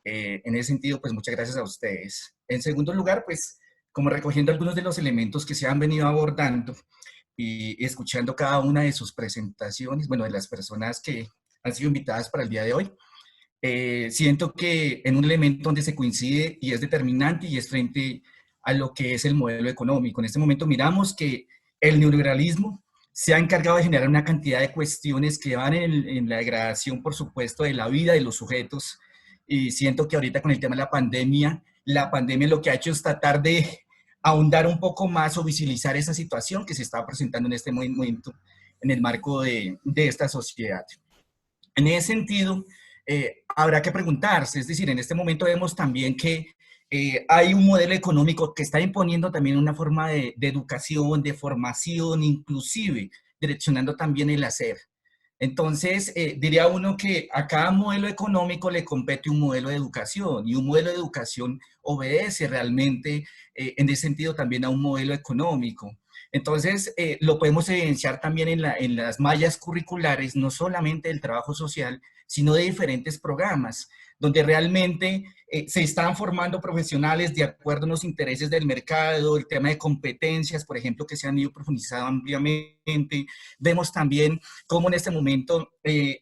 En ese sentido, pues muchas gracias a ustedes. En segundo lugar, pues como recogiendo algunos de los elementos que se han venido abordando y escuchando cada una de sus presentaciones, bueno, de las personas que han sido invitadas para el día de hoy, siento que en un elemento donde se coincide y es determinante y es frente a lo que es el modelo económico. En este momento miramos que el neoliberalismo se ha encargado de generar una cantidad de cuestiones que van en la degradación, por supuesto, de la vida de los sujetos, y siento que ahorita con el tema de la pandemia lo que ha hecho es tratar de ahondar un poco más o visibilizar esa situación que se está presentando en este momento en el marco de esta sociedad. En ese sentido, habrá que preguntarse, es decir, en este momento vemos también que hay un modelo económico que está imponiendo también una forma de educación, de formación, inclusive direccionando también el hacer. Entonces, diría uno que a cada modelo económico le compete un modelo de educación, y un modelo de educación obedece realmente, en ese sentido, también a un modelo económico. Entonces, lo podemos evidenciar también en las mallas curriculares, no solamente del trabajo social, sino de diferentes programas, donde realmente se están formando profesionales de acuerdo a los intereses del mercado, el tema de competencias, por ejemplo, que se han ido profundizando ampliamente. Vemos también cómo en este momento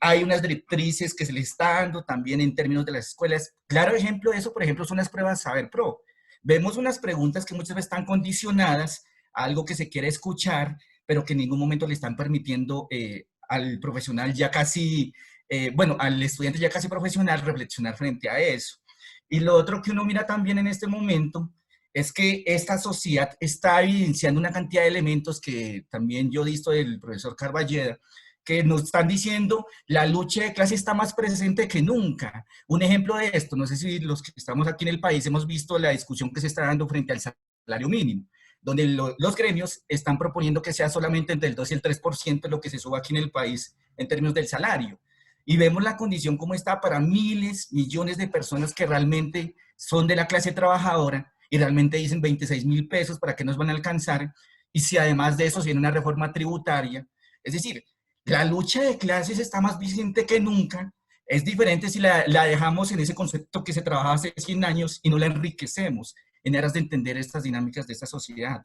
hay unas directrices que se le está dando también en términos de las escuelas. Claro ejemplo de eso, por ejemplo, son las pruebas Saber Pro. Vemos unas preguntas que muchas veces están condicionadas a algo que se quiere escuchar, pero que en ningún momento le están permitiendo al profesional ya casi... bueno, al estudiante ya casi profesional reflexionar frente a eso. Y lo otro que uno mira también en este momento es que esta sociedad está evidenciando una cantidad de elementos que también yo he visto del profesor Carballeda, que nos están diciendo la lucha de clase está más presente que nunca. Un ejemplo de esto, no sé si los que estamos aquí en el país hemos visto la discusión que se está dando frente al salario mínimo. donde los gremios están proponiendo que sea solamente entre el 2 y el 3% lo que se suba aquí en el país en términos del salario. Y vemos la condición como está para miles, millones de personas que realmente son de la clase trabajadora y realmente dicen 26.000 pesos, ¿para qué nos van a alcanzar? Y si además de eso viene una reforma tributaria, es decir, la lucha de clases está más vigente que nunca. Es diferente si la dejamos en ese concepto que se trabajaba hace 100 años y no la enriquecemos en aras de entender estas dinámicas de esta sociedad.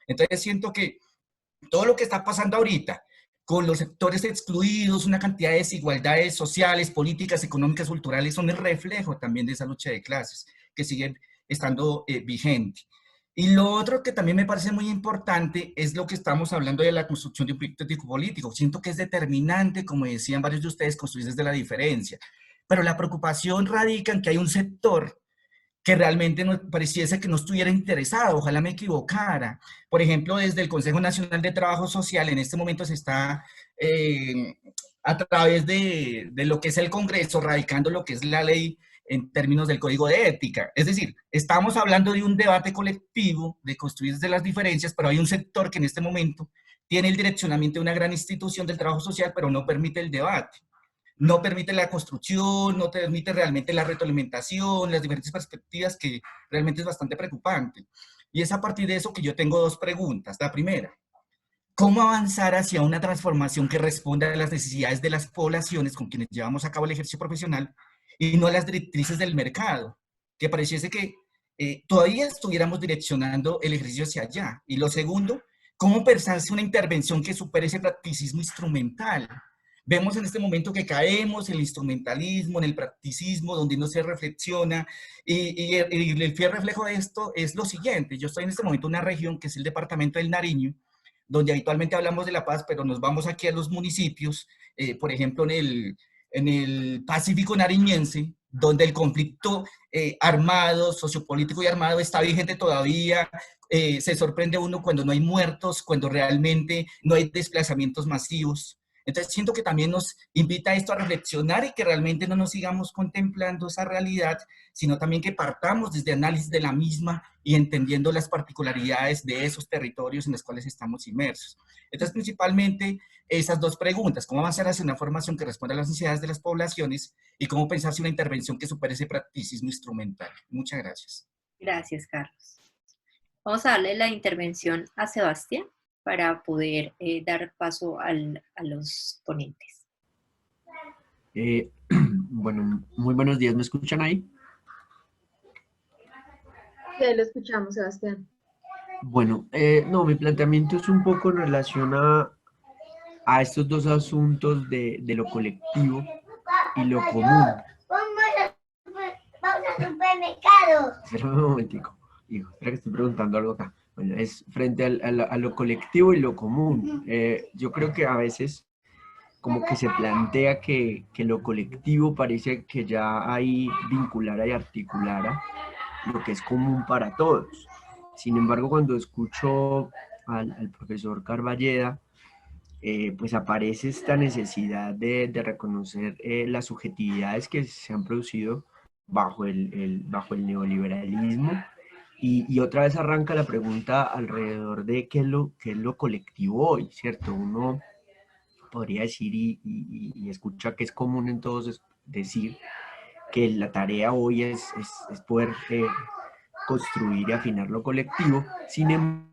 Entonces siento que todo lo que está pasando ahorita, con los sectores excluidos, una cantidad de desigualdades sociales, políticas, económicas, culturales, son el reflejo también de esa lucha de clases que sigue estando vigente. Y lo otro que también me parece muy importante es lo que estamos hablando de la construcción de un proyecto ético-político. Siento que es determinante, como decían varios de ustedes, construir desde la diferencia. Pero la preocupación radica en que hay un sector que realmente pareciese que no estuviera interesado, ojalá me equivocara. Por ejemplo, desde el Consejo Nacional de Trabajo Social, en este momento se está, a través de lo que es el Congreso, radicando lo que es la ley en términos del Código de Ética. Es decir, estamos hablando de un debate colectivo, de construir desde las diferencias, pero hay un sector que en este momento tiene el direccionamiento de una gran institución del trabajo social, pero no permite el debate. No permite la construcción, no permite realmente la retroalimentación, las diferentes perspectivas, que realmente es bastante preocupante. Y es a partir de eso que yo tengo dos preguntas. La primera, ¿cómo avanzar hacia una transformación que responda a las necesidades de las poblaciones con quienes llevamos a cabo el ejercicio profesional y no a las directrices del mercado? Que pareciese que todavía estuviéramos direccionando el ejercicio hacia allá. Y lo segundo, ¿cómo pensarse una intervención que supere ese practicismo instrumental? Vemos en este momento que caemos en el instrumentalismo, en el practicismo, donde no se reflexiona, y el fiel reflejo de esto es lo siguiente. Yo estoy en este momento en una región que es el departamento del Nariño, donde habitualmente hablamos de la paz, pero nos vamos aquí a los municipios, por ejemplo, en el Pacífico nariñense, donde el conflicto armado, sociopolítico y armado está vigente todavía. Se sorprende uno cuando no hay muertos, cuando realmente no hay desplazamientos masivos. Entonces siento que también nos invita a esto a reflexionar y que realmente no nos sigamos contemplando esa realidad, sino también que partamos desde análisis de la misma y entendiendo las particularidades de esos territorios en los cuales estamos inmersos. Entonces principalmente esas dos preguntas: ¿cómo avanzar hacia una formación que responda a las necesidades de las poblaciones? Y cómo pensarse una intervención que supere ese practicismo instrumental. Muchas gracias. Gracias, Carlos. Vamos a darle la intervención a Sebastián para poder dar paso a los ponentes. Bueno, muy buenos días, ¿me escuchan ahí? Sí, lo escuchamos, Sebastián. Bueno, no, mi planteamiento es un poco en relación a estos dos asuntos de lo colectivo y lo común. Vamos al supermercado. Espera un momentico, hijo, espera que estoy preguntando algo acá. Bueno, es frente a lo colectivo y lo común. Yo creo que a veces como que se plantea que lo colectivo parece que ya ahí vinculara y articulara lo que es común para todos. Sin embargo, cuando escucho al profesor Carballeda, pues aparece esta necesidad de reconocer las subjetividades que se han producido bajo el neoliberalismo. Y otra vez arranca la pregunta alrededor de qué es lo colectivo hoy, ¿cierto? Uno podría decir y escucha que es común en todos decir que la tarea hoy es poder construir y afinar lo colectivo. Sin embargo,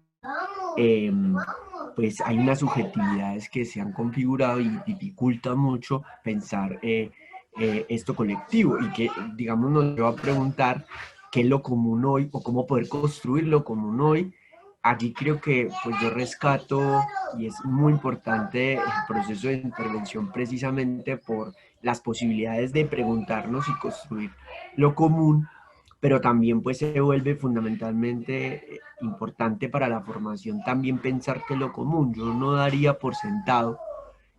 pues hay unas subjetividades que se han configurado y dificulta mucho pensar esto colectivo, y que, digamos, nos lleva a preguntar qué es lo común hoy o cómo poder construir lo común hoy. Aquí creo que pues yo rescato, y es muy importante, el proceso de intervención precisamente por las posibilidades de preguntarnos y construir lo común, pero también pues se vuelve fundamentalmente importante para la formación también pensar que lo común. Yo no daría por sentado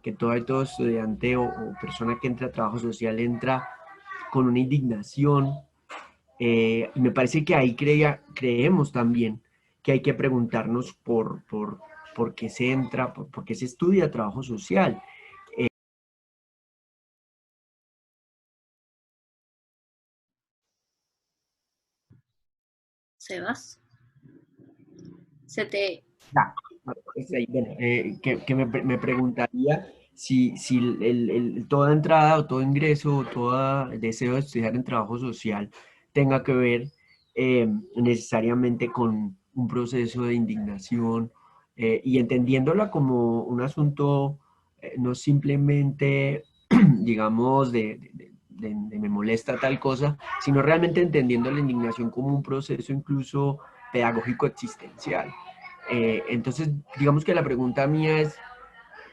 que todo estudiante o persona que entra a trabajo social entra con una indignación. Me parece que ahí creemos también que hay que preguntarnos por qué se entra, por qué se estudia trabajo social. Sebas. Se te... Bueno, que me preguntaría si toda entrada o todo ingreso o todo deseo de estudiar en trabajo social tenga que ver necesariamente con un proceso de indignación y entendiéndola como un asunto no simplemente, digamos, de me molesta tal cosa, sino realmente entendiendo la indignación como un proceso incluso pedagógico existencial. Entonces, digamos que la pregunta mía es,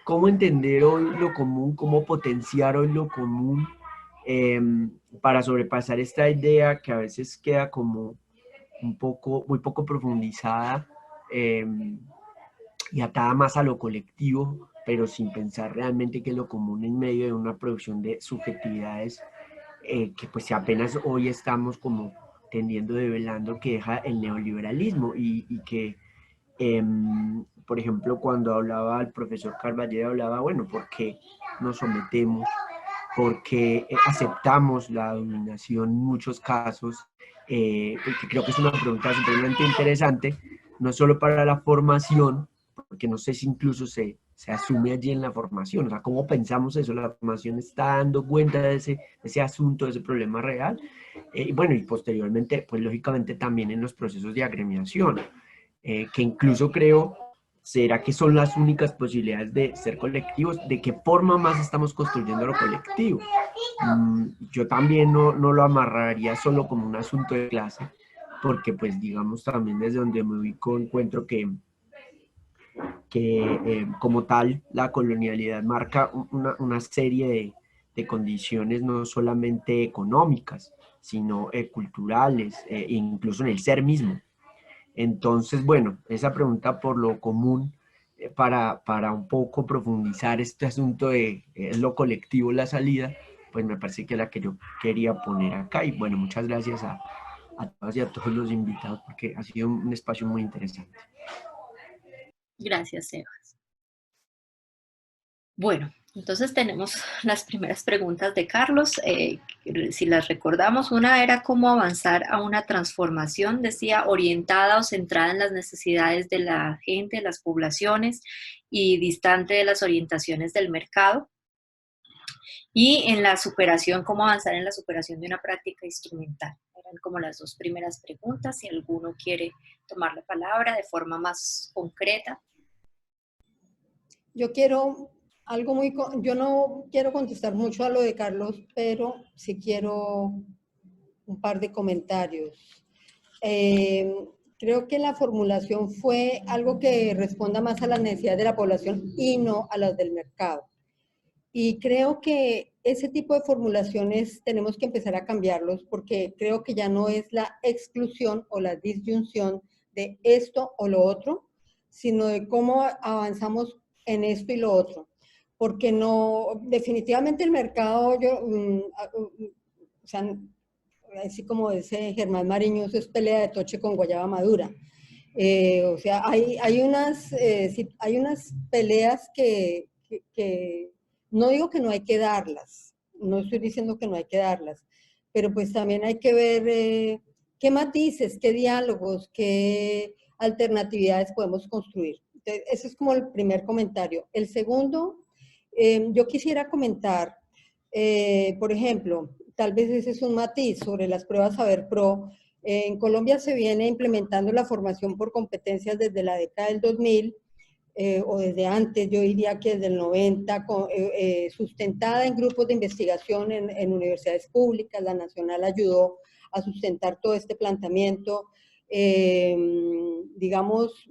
¿cómo entender hoy lo común, cómo potenciar hoy lo común para sobrepasar esta idea que a veces queda como muy poco profundizada y atada más a lo colectivo, pero sin pensar realmente que es lo común en medio de una producción de subjetividades que pues apenas hoy estamos como tendiendo, develando, que deja el neoliberalismo y que por ejemplo, cuando hablaba el profesor Carballido, hablaba, bueno, ¿por qué nos sometemos? ¿Por qué aceptamos la dominación en muchos casos? Porque creo que es una pregunta supremamente interesante, no solo para la formación, porque no sé si incluso se asume allí en la formación, o sea, ¿cómo pensamos eso? La formación está dando cuenta de ese asunto, de ese problema real, y bueno, y posteriormente, pues lógicamente también en los procesos de agremiación. Que incluso creo, ¿será que son las únicas posibilidades de ser colectivos? ¿De qué forma más estamos construyendo lo colectivo? Yo también no lo amarraría solo como un asunto de clase, porque pues digamos también desde donde me ubico encuentro que como tal la colonialidad marca una serie de condiciones no solamente económicas, sino culturales, e incluso en el ser mismo. Entonces, bueno, esa pregunta por lo común, para un poco profundizar este asunto de ¿es lo colectivo la salida? Pues me parece que es la que yo quería poner acá. Y bueno, muchas gracias a todas y a todos los invitados porque ha sido un espacio muy interesante. Gracias, Sebas. Bueno, entonces tenemos las primeras preguntas de Carlos. Si las recordamos, una era cómo avanzar a una transformación, decía, orientada o centrada en las necesidades de la gente, de las poblaciones y distante de las orientaciones del mercado. Y en la superación, cómo avanzar en la superación de una práctica instrumental. Eran como las dos primeras preguntas. Si alguno quiere tomar la palabra de forma más concreta. Yo quiero yo no quiero contestar mucho a lo de Carlos, pero sí quiero un par de comentarios. Creo que la formulación fue algo que responda más a las necesidades de la población y no a las del mercado. Y creo que ese tipo de formulaciones tenemos que empezar a cambiarlos porque creo que ya no es la exclusión o la disyunción de esto o lo otro, sino de cómo avanzamos en esto y lo otro. Porque no, definitivamente el mercado, o sea, así como dice Germán Mariño, eso es pelea de toche con guayaba madura. O sea, hay unas peleas que no digo que no hay que darlas, no estoy diciendo que no hay que darlas, pero pues también hay que ver qué matices, qué diálogos, qué alternatividades podemos construir. Entonces, ese es como el primer comentario. El segundo, yo quisiera comentar, por ejemplo, tal vez ese es un matiz sobre las pruebas Saber Pro. En Colombia se viene implementando la formación por competencias desde la década del 2000, o desde antes, yo diría que desde el 90, sustentada en grupos de investigación en universidades públicas. La Nacional ayudó a sustentar todo este planteamiento. Digamos,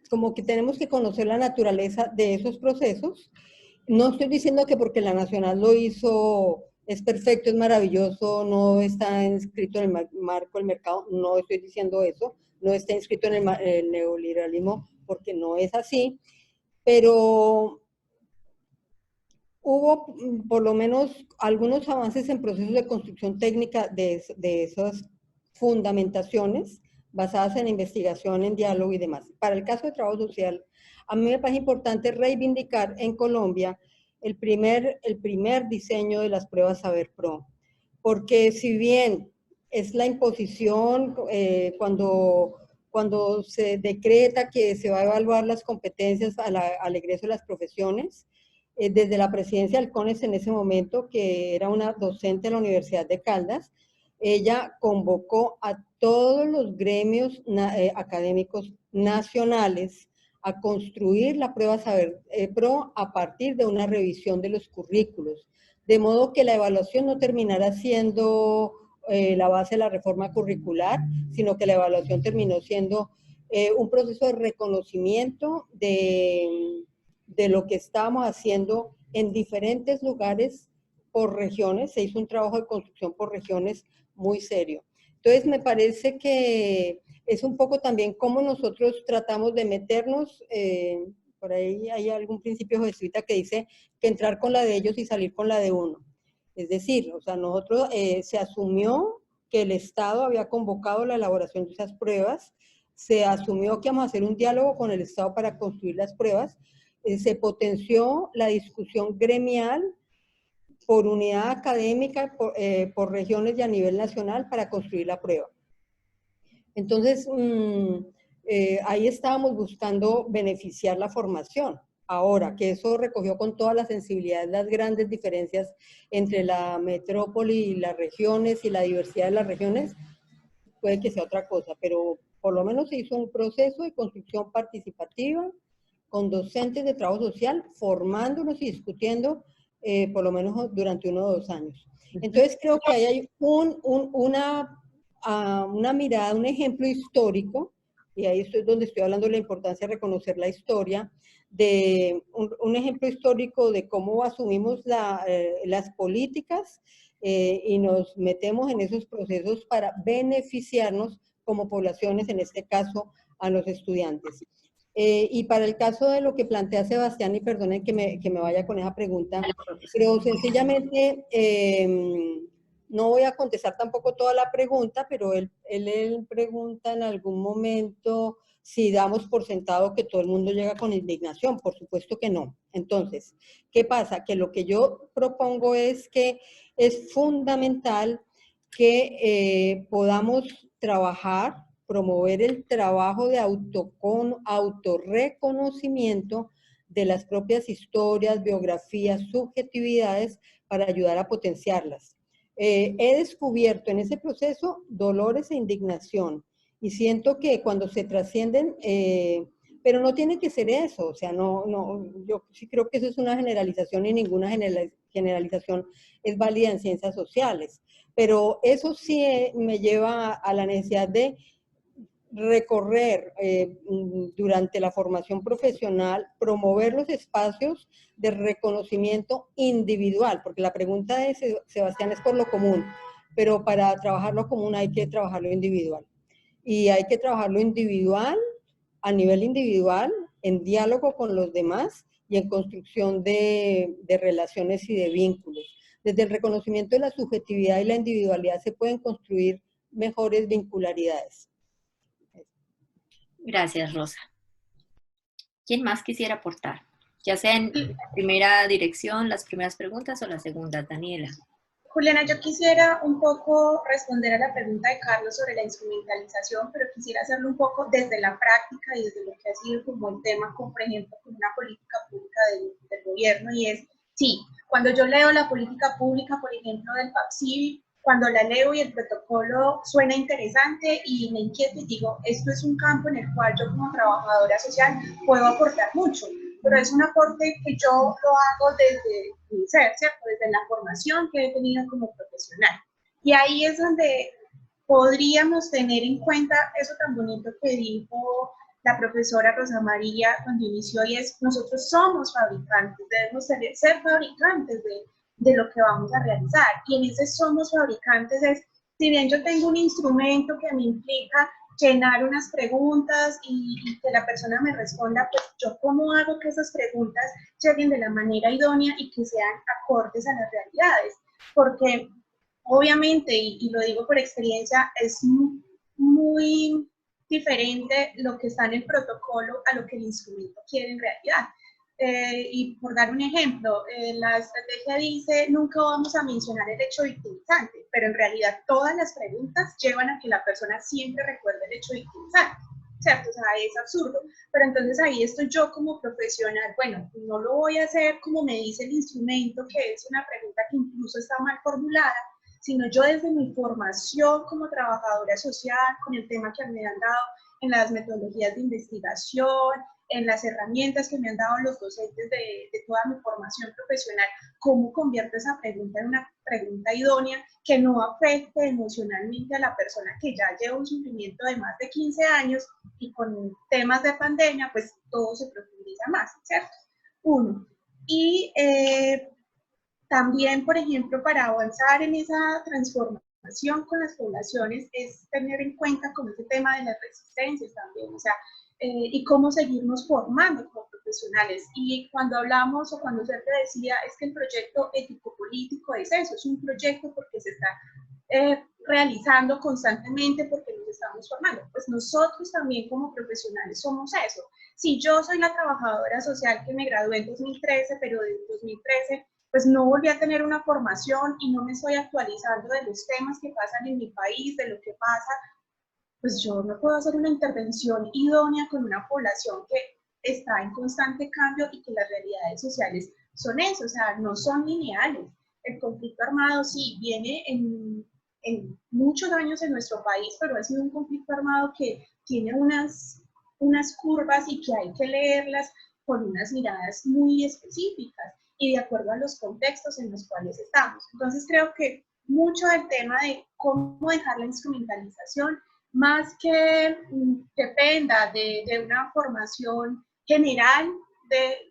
como que tenemos que conocer la naturaleza de esos procesos. No estoy diciendo que porque la Nacional lo hizo es perfecto, es maravilloso, no está inscrito en el marco del mercado, no estoy diciendo eso, no está inscrito en el neoliberalismo porque no es así, pero hubo por lo menos algunos avances en procesos de construcción técnica de esas fundamentaciones basadas en investigación, en diálogo y demás. Para el caso de trabajo social, a mí me parece importante reivindicar en Colombia el primer diseño de las pruebas Saber Pro, porque si bien es la imposición cuando cuando se decreta que se va a evaluar las competencias al egreso de las profesiones, desde la presidencia del CONES en ese momento, que era una docente de la Universidad de Caldas, ella convocó a todos los gremios académicos nacionales a construir la prueba Saber Pro a partir de una revisión de los currículos, de modo que la evaluación no terminara siendo la base de la reforma curricular, sino que la evaluación terminó siendo un proceso de reconocimiento de lo que estábamos haciendo en diferentes lugares por regiones. Se hizo un trabajo de construcción por regiones muy serio. Entonces me parece que es un poco también cómo nosotros tratamos de meternos, por ahí hay algún principio jesuita que dice que entrar con la de ellos y salir con la de uno. Es decir, o sea, nosotros se asumió que el Estado había convocado la elaboración de esas pruebas, se asumió que vamos a hacer un diálogo con el Estado para construir las pruebas, se potenció la discusión gremial por unidad académica, por regiones y a nivel nacional para construir la prueba. Entonces, ahí estábamos buscando beneficiar la formación. Ahora, que eso recogió con toda la sensibilidad las grandes diferencias entre la metrópoli y las regiones y la diversidad de las regiones, puede que sea otra cosa, pero por lo menos se hizo un proceso de construcción participativa con docentes de trabajo social, formándonos y discutiendo por lo menos durante 1 o 2 años. Entonces creo que ahí hay una mirada, un ejemplo histórico, y ahí es donde estoy hablando de la importancia de reconocer la historia, de un ejemplo histórico de cómo asumimos las políticas y nos metemos en esos procesos para beneficiarnos como poblaciones, en este caso a los estudiantes. Y para el caso de lo que plantea Sebastián, y perdonen que me vaya con esa pregunta, pero sencillamente no voy a contestar tampoco toda la pregunta, pero él pregunta en algún momento si damos por sentado que todo el mundo llega con indignación. Por supuesto que no. Entonces, ¿qué pasa? Que lo que yo propongo es que es fundamental que podamos trabajar, promover el trabajo de autorreconocimiento de las propias historias, biografías, subjetividades para ayudar a potenciarlas. He descubierto en ese proceso dolores e indignación y siento que cuando se trascienden, pero no tiene que ser eso, o sea, yo sí creo que eso es una generalización y ninguna generalización es válida en ciencias sociales, pero eso sí me lleva a la necesidad de recorrer durante la formación profesional, promover los espacios de reconocimiento individual, porque la pregunta de Sebastián es por lo común, pero para trabajar lo común hay que trabajarlo individual. Y hay que trabajarlo individual, a nivel individual, en diálogo con los demás y en construcción de relaciones y de vínculos. Desde el reconocimiento de la subjetividad y la individualidad se pueden construir mejores vincularidades. Gracias, Rosa. ¿Quién más quisiera aportar? Ya sea en la primera dirección, las primeras preguntas o las segundas, Daniela. Juliana, yo quisiera un poco responder a la pregunta de Carlos sobre la instrumentalización, pero quisiera hacerlo un poco desde la práctica y desde lo que ha sido como el tema, como por ejemplo, con una política pública del gobierno, y es, sí, cuando yo leo la política pública, por ejemplo, del PAPCIBI, cuando la leo y el protocolo suena interesante y me inquieto y digo, esto es un campo en el cual yo como trabajadora social puedo aportar mucho, pero es un aporte que yo lo hago desde mi ser, ¿cierto? Desde la formación que he tenido como profesional. Y ahí es donde podríamos tener en cuenta eso tan bonito que dijo la profesora Rosa María cuando inició, y es, nosotros somos fabricantes, debemos ser fabricantes de lo que vamos a realizar. Y en ese somos fabricantes es, si bien yo tengo un instrumento que me implica llenar unas preguntas y que la persona me responda, pues yo cómo hago que esas preguntas lleguen de la manera idónea y que sean acordes a las realidades. Porque obviamente, y lo digo por experiencia, es muy diferente lo que está en el protocolo a lo que el instrumento quiere en realidad. Y por dar un ejemplo, la estrategia dice nunca vamos a mencionar el hecho victimizante, pero en realidad todas las preguntas llevan a que la persona siempre recuerde el hecho victimizante. ¿cierto? O sea, es absurdo. Pero entonces ahí estoy yo como profesional, bueno, no lo voy a hacer como me dice el instrumento, que es una pregunta que incluso está mal formulada, sino yo desde mi formación como trabajadora social, con el tema que me han dado en las metodologías de investigación, en las herramientas que me han dado los docentes de toda mi formación profesional, cómo convierto esa pregunta en una pregunta idónea que no afecte emocionalmente a la persona que ya lleva un sufrimiento de más de 15 años y con temas de pandemia, pues todo se profundiza más, ¿cierto? Uno. Y también, por ejemplo, para avanzar en esa transformación con las poblaciones es tener en cuenta con ese tema de las resistencias también, o sea, y cómo seguirnos formando como profesionales. Y cuando hablamos o cuando usted te decía, es que el proyecto ético-político es eso, es un proyecto porque se está realizando constantemente porque nos estamos formando. Pues nosotros también como profesionales somos eso. Si yo soy la trabajadora social que me gradué en 2013, pero en 2013 pues no volví a tener una formación y no me estoy actualizando de los temas que pasan en mi país, de lo que pasa, pues yo no puedo hacer una intervención idónea con una población que está en constante cambio y que las realidades sociales son eso, o sea, no son lineales. El conflicto armado sí viene en muchos años en nuestro país, pero ha sido un conflicto armado que tiene unas curvas y que hay que leerlas con unas miradas muy específicas y de acuerdo a los contextos en los cuales estamos. Entonces creo que mucho del tema de cómo dejar la instrumentalización, más que dependa de una formación general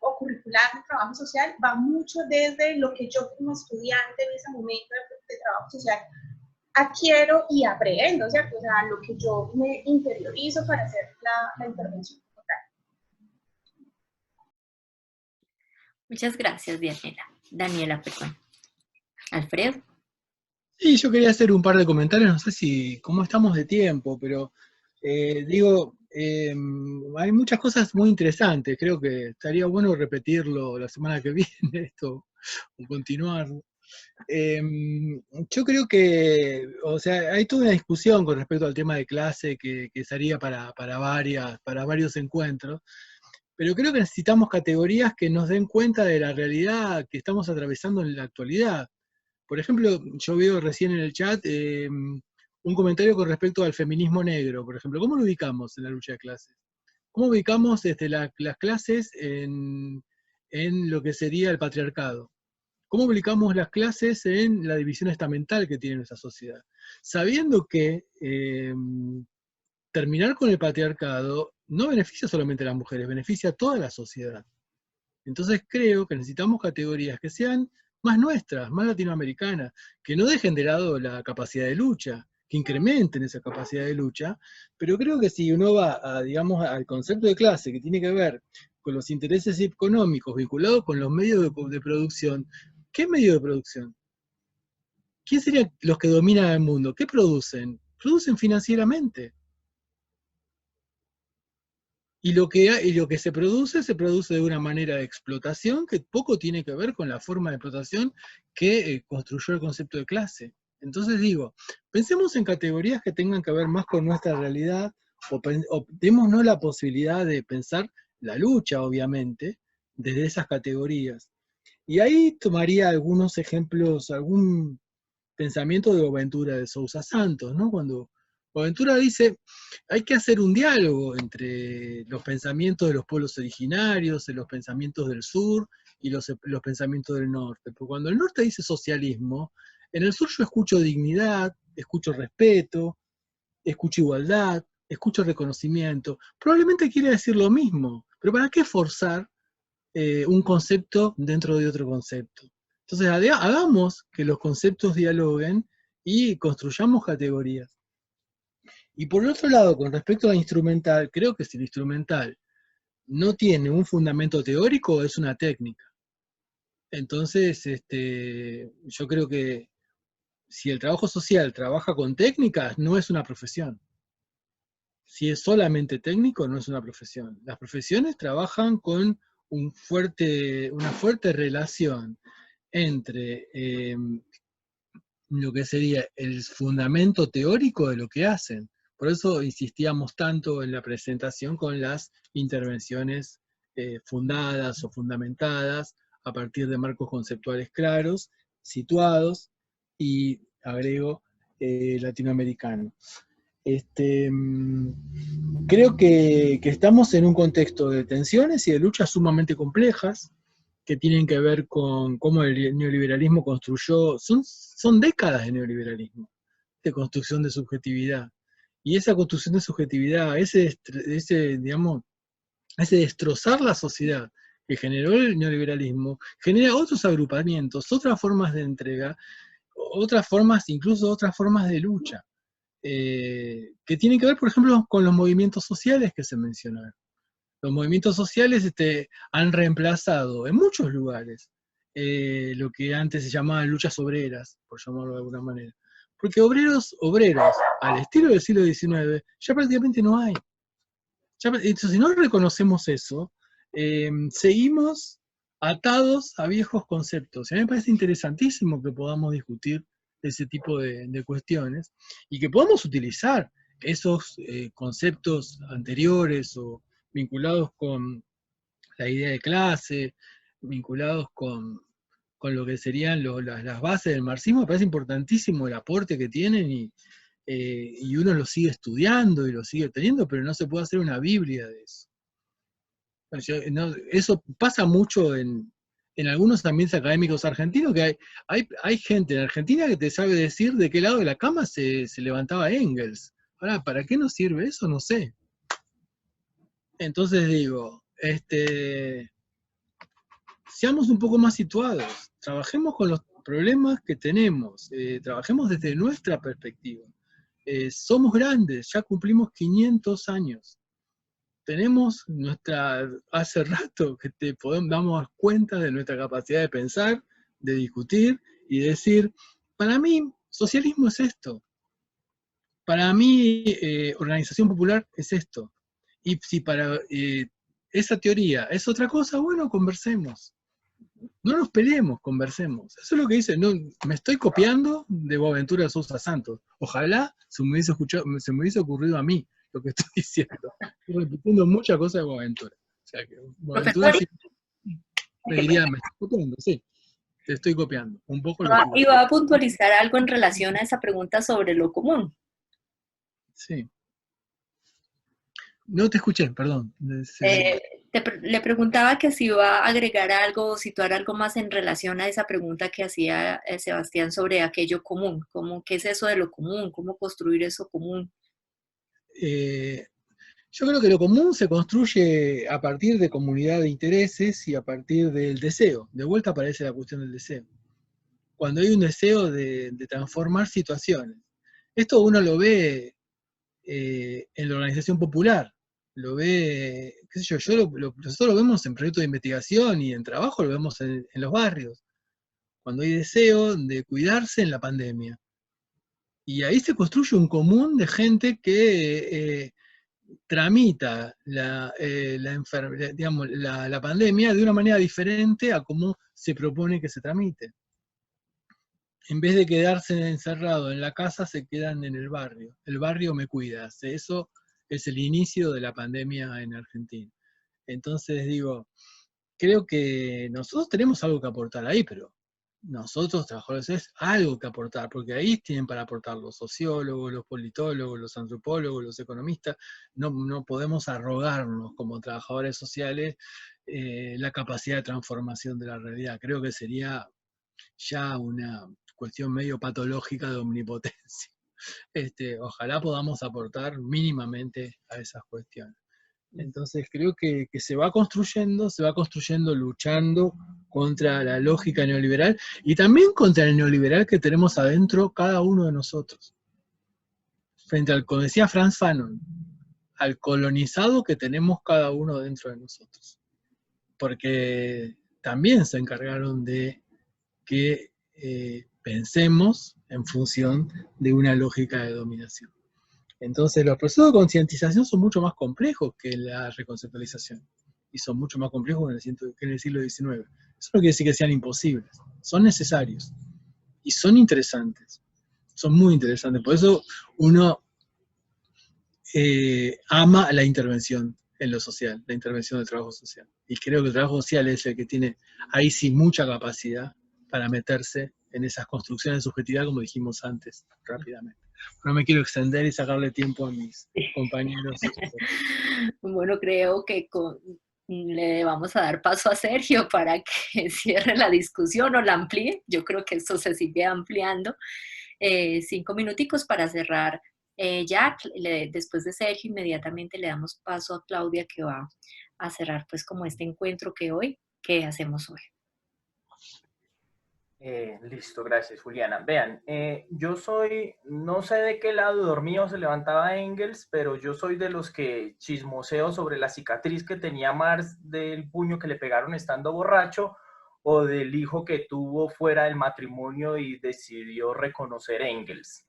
o curricular de trabajo social, va mucho desde lo que yo como estudiante en ese momento de trabajo social adquiero y aprendo, ¿cierto? O sea, lo que yo me interiorizo para hacer la intervención. Muchas gracias, Daniela, perdón. Alfredo. Sí, yo quería hacer un par de comentarios, no sé cómo estamos de tiempo, pero hay muchas cosas muy interesantes, creo que estaría bueno repetirlo la semana que viene, esto, o continuar. Yo creo que, o sea, hay toda una discusión con respecto al tema de clase que sería para varios encuentros, pero creo que necesitamos categorías que nos den cuenta de la realidad que estamos atravesando en la actualidad. Por ejemplo, yo veo recién en el chat un comentario con respecto al feminismo negro, por ejemplo. ¿Cómo lo ubicamos en la lucha de clases? ¿Cómo ubicamos las clases en lo que sería el patriarcado? ¿Cómo ubicamos las clases en la división estamental que tiene nuestra sociedad? Sabiendo que terminar con el patriarcado no beneficia solamente a las mujeres, beneficia a toda la sociedad. Entonces creo que necesitamos categorías que sean más nuestras, más latinoamericanas, que no dejen de lado la capacidad de lucha, que incrementen esa capacidad de lucha, pero creo que si uno va digamos, al concepto de clase que tiene que ver con los intereses económicos vinculados con los medios de producción, ¿qué medios de producción? ¿Quién serían los que dominan el mundo? ¿Qué producen? Producen financieramente. Y lo que se produce de una manera de explotación que poco tiene que ver con la forma de explotación que construyó el concepto de clase. Entonces digo, pensemos en categorías que tengan que ver más con nuestra realidad, o démonos la posibilidad de pensar la lucha, obviamente, desde esas categorías. Y ahí tomaría algunos ejemplos, algún pensamiento de Boaventura de Sousa Santos, ¿no? Cuando Boaventura dice, hay que hacer un diálogo entre los pensamientos de los pueblos originarios, los pensamientos del sur y los pensamientos del norte. Porque cuando el norte dice socialismo, en el sur yo escucho dignidad, escucho respeto, escucho igualdad, escucho reconocimiento. Probablemente quiere decir lo mismo, pero ¿para qué forzar un concepto dentro de otro concepto? Entonces hagamos que los conceptos dialoguen y construyamos categorías. Y por el otro lado, con respecto a la instrumental, creo que si el instrumental no tiene un fundamento teórico, es una técnica. Entonces, yo creo que si el trabajo social trabaja con técnicas, no es una profesión. Si es solamente técnico, no es una profesión. Las profesiones trabajan con una fuerte relación entre lo que sería el fundamento teórico de lo que hacen. Por eso insistíamos tanto en la presentación con las intervenciones fundadas o fundamentadas a partir de marcos conceptuales claros, situados, y agrego latinoamericano. Creo que estamos en un contexto de tensiones y de luchas sumamente complejas que tienen que ver con cómo el neoliberalismo construyó, son décadas de neoliberalismo, de construcción de subjetividad. Y esa construcción de subjetividad, ese destrozar la sociedad que generó el neoliberalismo, genera otros agrupamientos, otras formas de entrega, incluso otras formas de lucha, que tienen que ver, por ejemplo, con los movimientos sociales que se mencionaron. Los movimientos sociales han reemplazado en muchos lugares lo que antes se llamaban luchas obreras, por llamarlo de alguna manera. Porque obreros al estilo del siglo XIX ya prácticamente no hay. Entonces, si no reconocemos eso, seguimos atados a viejos conceptos. Y a mí me parece interesantísimo que podamos discutir ese tipo de cuestiones y que podamos utilizar esos conceptos anteriores o vinculados con la idea de clase, vinculados con lo que serían las bases del marxismo. Me parece importantísimo el aporte que tienen y uno lo sigue estudiando y lo sigue teniendo, pero no se puede hacer una Biblia de eso. Eso pasa mucho en algunos ambientes académicos argentinos, que hay gente en Argentina que te sabe decir de qué lado de la cama se levantaba Engels. Ahora, ¿para qué nos sirve eso? No sé. Entonces digo, seamos un poco más situados, trabajemos con los problemas que tenemos, trabajemos desde nuestra perspectiva. Somos grandes, ya cumplimos 500 años. Tenemos hace rato que damos cuenta de nuestra capacidad de pensar, de discutir y de decir, para mí, socialismo es esto. Para mí, organización popular es esto. Y si para esa teoría es otra cosa, bueno, conversemos. No nos peleemos, conversemos. Eso es lo que dice. No, me estoy copiando de Boaventura de Sousa Santos. Ojalá se me hubiese ocurrido a mí lo que estoy diciendo. Estoy repitiendo muchas cosas de Boaventura. O sea, que Boaventura sí, me diría, me estoy copiando, sí. Te estoy copiando. Un poco lo que... Y va a puntualizar algo en relación a esa pregunta sobre lo común. Sí. No te escuché, perdón. Le preguntaba que si iba a agregar algo o situar algo más en relación a esa pregunta que hacía Sebastián sobre aquello común. ¿Qué es eso de lo común? ¿Cómo construir eso común? Yo creo que lo común se construye a partir de comunidad de intereses y a partir del deseo. De vuelta aparece la cuestión del deseo. Cuando hay un deseo de transformar situaciones. Esto uno lo ve en la organización popular. Lo ve, qué sé yo, nosotros lo vemos en proyectos de investigación y en trabajo lo vemos en los barrios. Cuando hay deseo de cuidarse en la pandemia. Y ahí se construye un común de gente que tramita la pandemia de una manera diferente a cómo se propone que se tramite. En vez de quedarse encerrado en la casa, se quedan en el barrio. El barrio me cuida. Eso es el inicio de la pandemia en Argentina. Entonces digo, creo que nosotros tenemos algo que aportar ahí, pero nosotros, trabajadores, es algo que aportar, porque ahí tienen para aportar los sociólogos, los politólogos, los antropólogos, los economistas. No podemos arrogarnos como trabajadores sociales la capacidad de transformación de la realidad. Creo que sería ya una cuestión medio patológica de omnipotencia. Ojalá podamos aportar mínimamente a esas cuestiones. Entonces creo que se va construyendo luchando contra la lógica neoliberal y también contra el neoliberal que tenemos adentro cada uno de nosotros. Frente al, como decía Frantz Fanon, al colonizado que tenemos cada uno dentro de nosotros. Porque también se encargaron de que pensemos en función de una lógica de dominación. Entonces los procesos de concientización son mucho más complejos que la reconceptualización, y son mucho más complejos que en el siglo XIX. Eso no quiere decir que sean imposibles, son necesarios, y son interesantes, son muy interesantes. Por eso uno ama la intervención en lo social, la intervención del trabajo social. Y creo que el trabajo social es el que tiene ahí sí mucha capacidad para meterse en esas construcciones de subjetividad, como dijimos antes, rápidamente. No me quiero extender y sacarle tiempo a mis compañeros. Bueno, creo que le vamos a dar paso a Sergio para que cierre la discusión o la amplíe. Yo creo que esto se sigue ampliando. 5 minuticos para cerrar. Después de Sergio, inmediatamente le damos paso a Claudia, que va a cerrar pues como este encuentro que hacemos hoy. Listo, gracias, Juliana. Vean, yo soy, no sé de qué lado dormía o se levantaba Engels, pero yo soy de los que chismoseo sobre la cicatriz que tenía Marx del puño que le pegaron estando borracho, o del hijo que tuvo fuera del matrimonio y decidió reconocer Engels.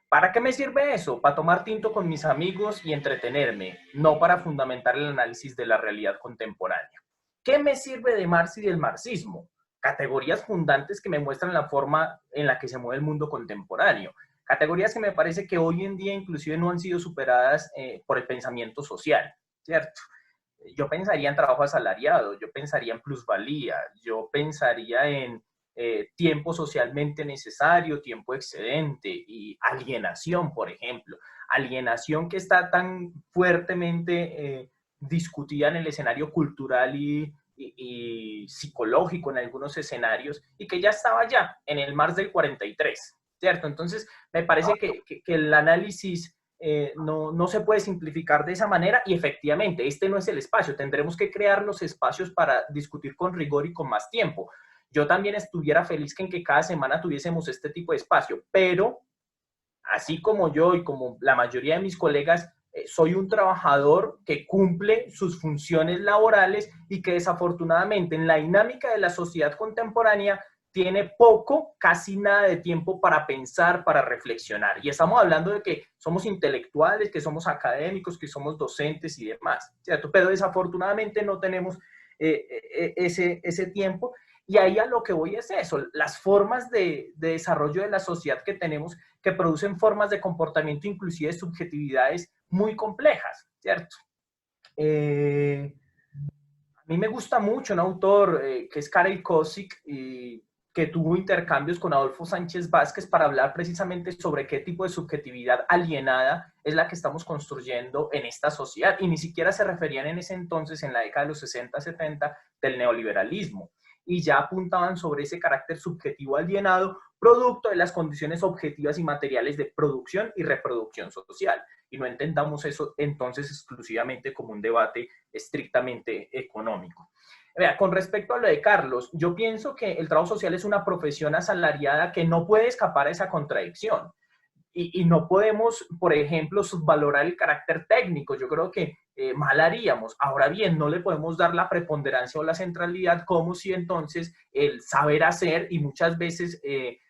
¿Para qué me sirve eso? Para tomar tinto con mis amigos y entretenerme, no para fundamentar el análisis de la realidad contemporánea. ¿Qué me sirve de Marx y del marxismo? Categorías fundantes que me muestran la forma en la que se mueve el mundo contemporáneo. Categorías que me parece que hoy en día inclusive no han sido superadas por el pensamiento social, ¿cierto? Yo pensaría en trabajo asalariado, yo pensaría en plusvalía, yo pensaría en tiempo socialmente necesario, tiempo excedente y alienación, por ejemplo. Alienación que está tan fuertemente discutida en el escenario cultural y psicológico en algunos escenarios, y que ya estaba ya en el Marx del 43, ¿cierto? Entonces, me parece que el análisis no se puede simplificar de esa manera, y efectivamente, este no es el espacio. Tendremos que crear los espacios para discutir con rigor y con más tiempo. Yo también estuviera feliz en que cada semana tuviésemos este tipo de espacio, pero así como yo y como la mayoría de mis colegas, soy un trabajador que cumple sus funciones laborales y que desafortunadamente en la dinámica de la sociedad contemporánea tiene poco, casi nada de tiempo para pensar, para reflexionar. Y estamos hablando de que somos intelectuales, que somos académicos, que somos docentes y demás, ¿cierto? Pero desafortunadamente no tenemos ese tiempo. Y ahí a lo que voy es eso, las formas de desarrollo de la sociedad que tenemos, que producen formas de comportamiento, inclusive subjetividades muy complejas, ¿cierto? A mí me gusta mucho un autor que es Karel Kosick, que tuvo intercambios con Adolfo Sánchez Vázquez para hablar precisamente sobre qué tipo de subjetividad alienada es la que estamos construyendo en esta sociedad, y ni siquiera se referían en ese entonces, en la década de los 60, 70, del neoliberalismo, y ya apuntaban sobre ese carácter subjetivo alienado, producto de las condiciones objetivas y materiales de producción y reproducción social. Y no entendamos eso entonces exclusivamente como un debate estrictamente económico. Vea, con respecto a lo de Carlos, yo pienso que el trabajo social es una profesión asalariada que no puede escapar a esa contradicción. Y no podemos, por ejemplo, subvalorar el carácter técnico. Yo creo que mal haríamos. Ahora bien, no le podemos dar la preponderancia o la centralidad como si entonces el saber hacer, y muchas veces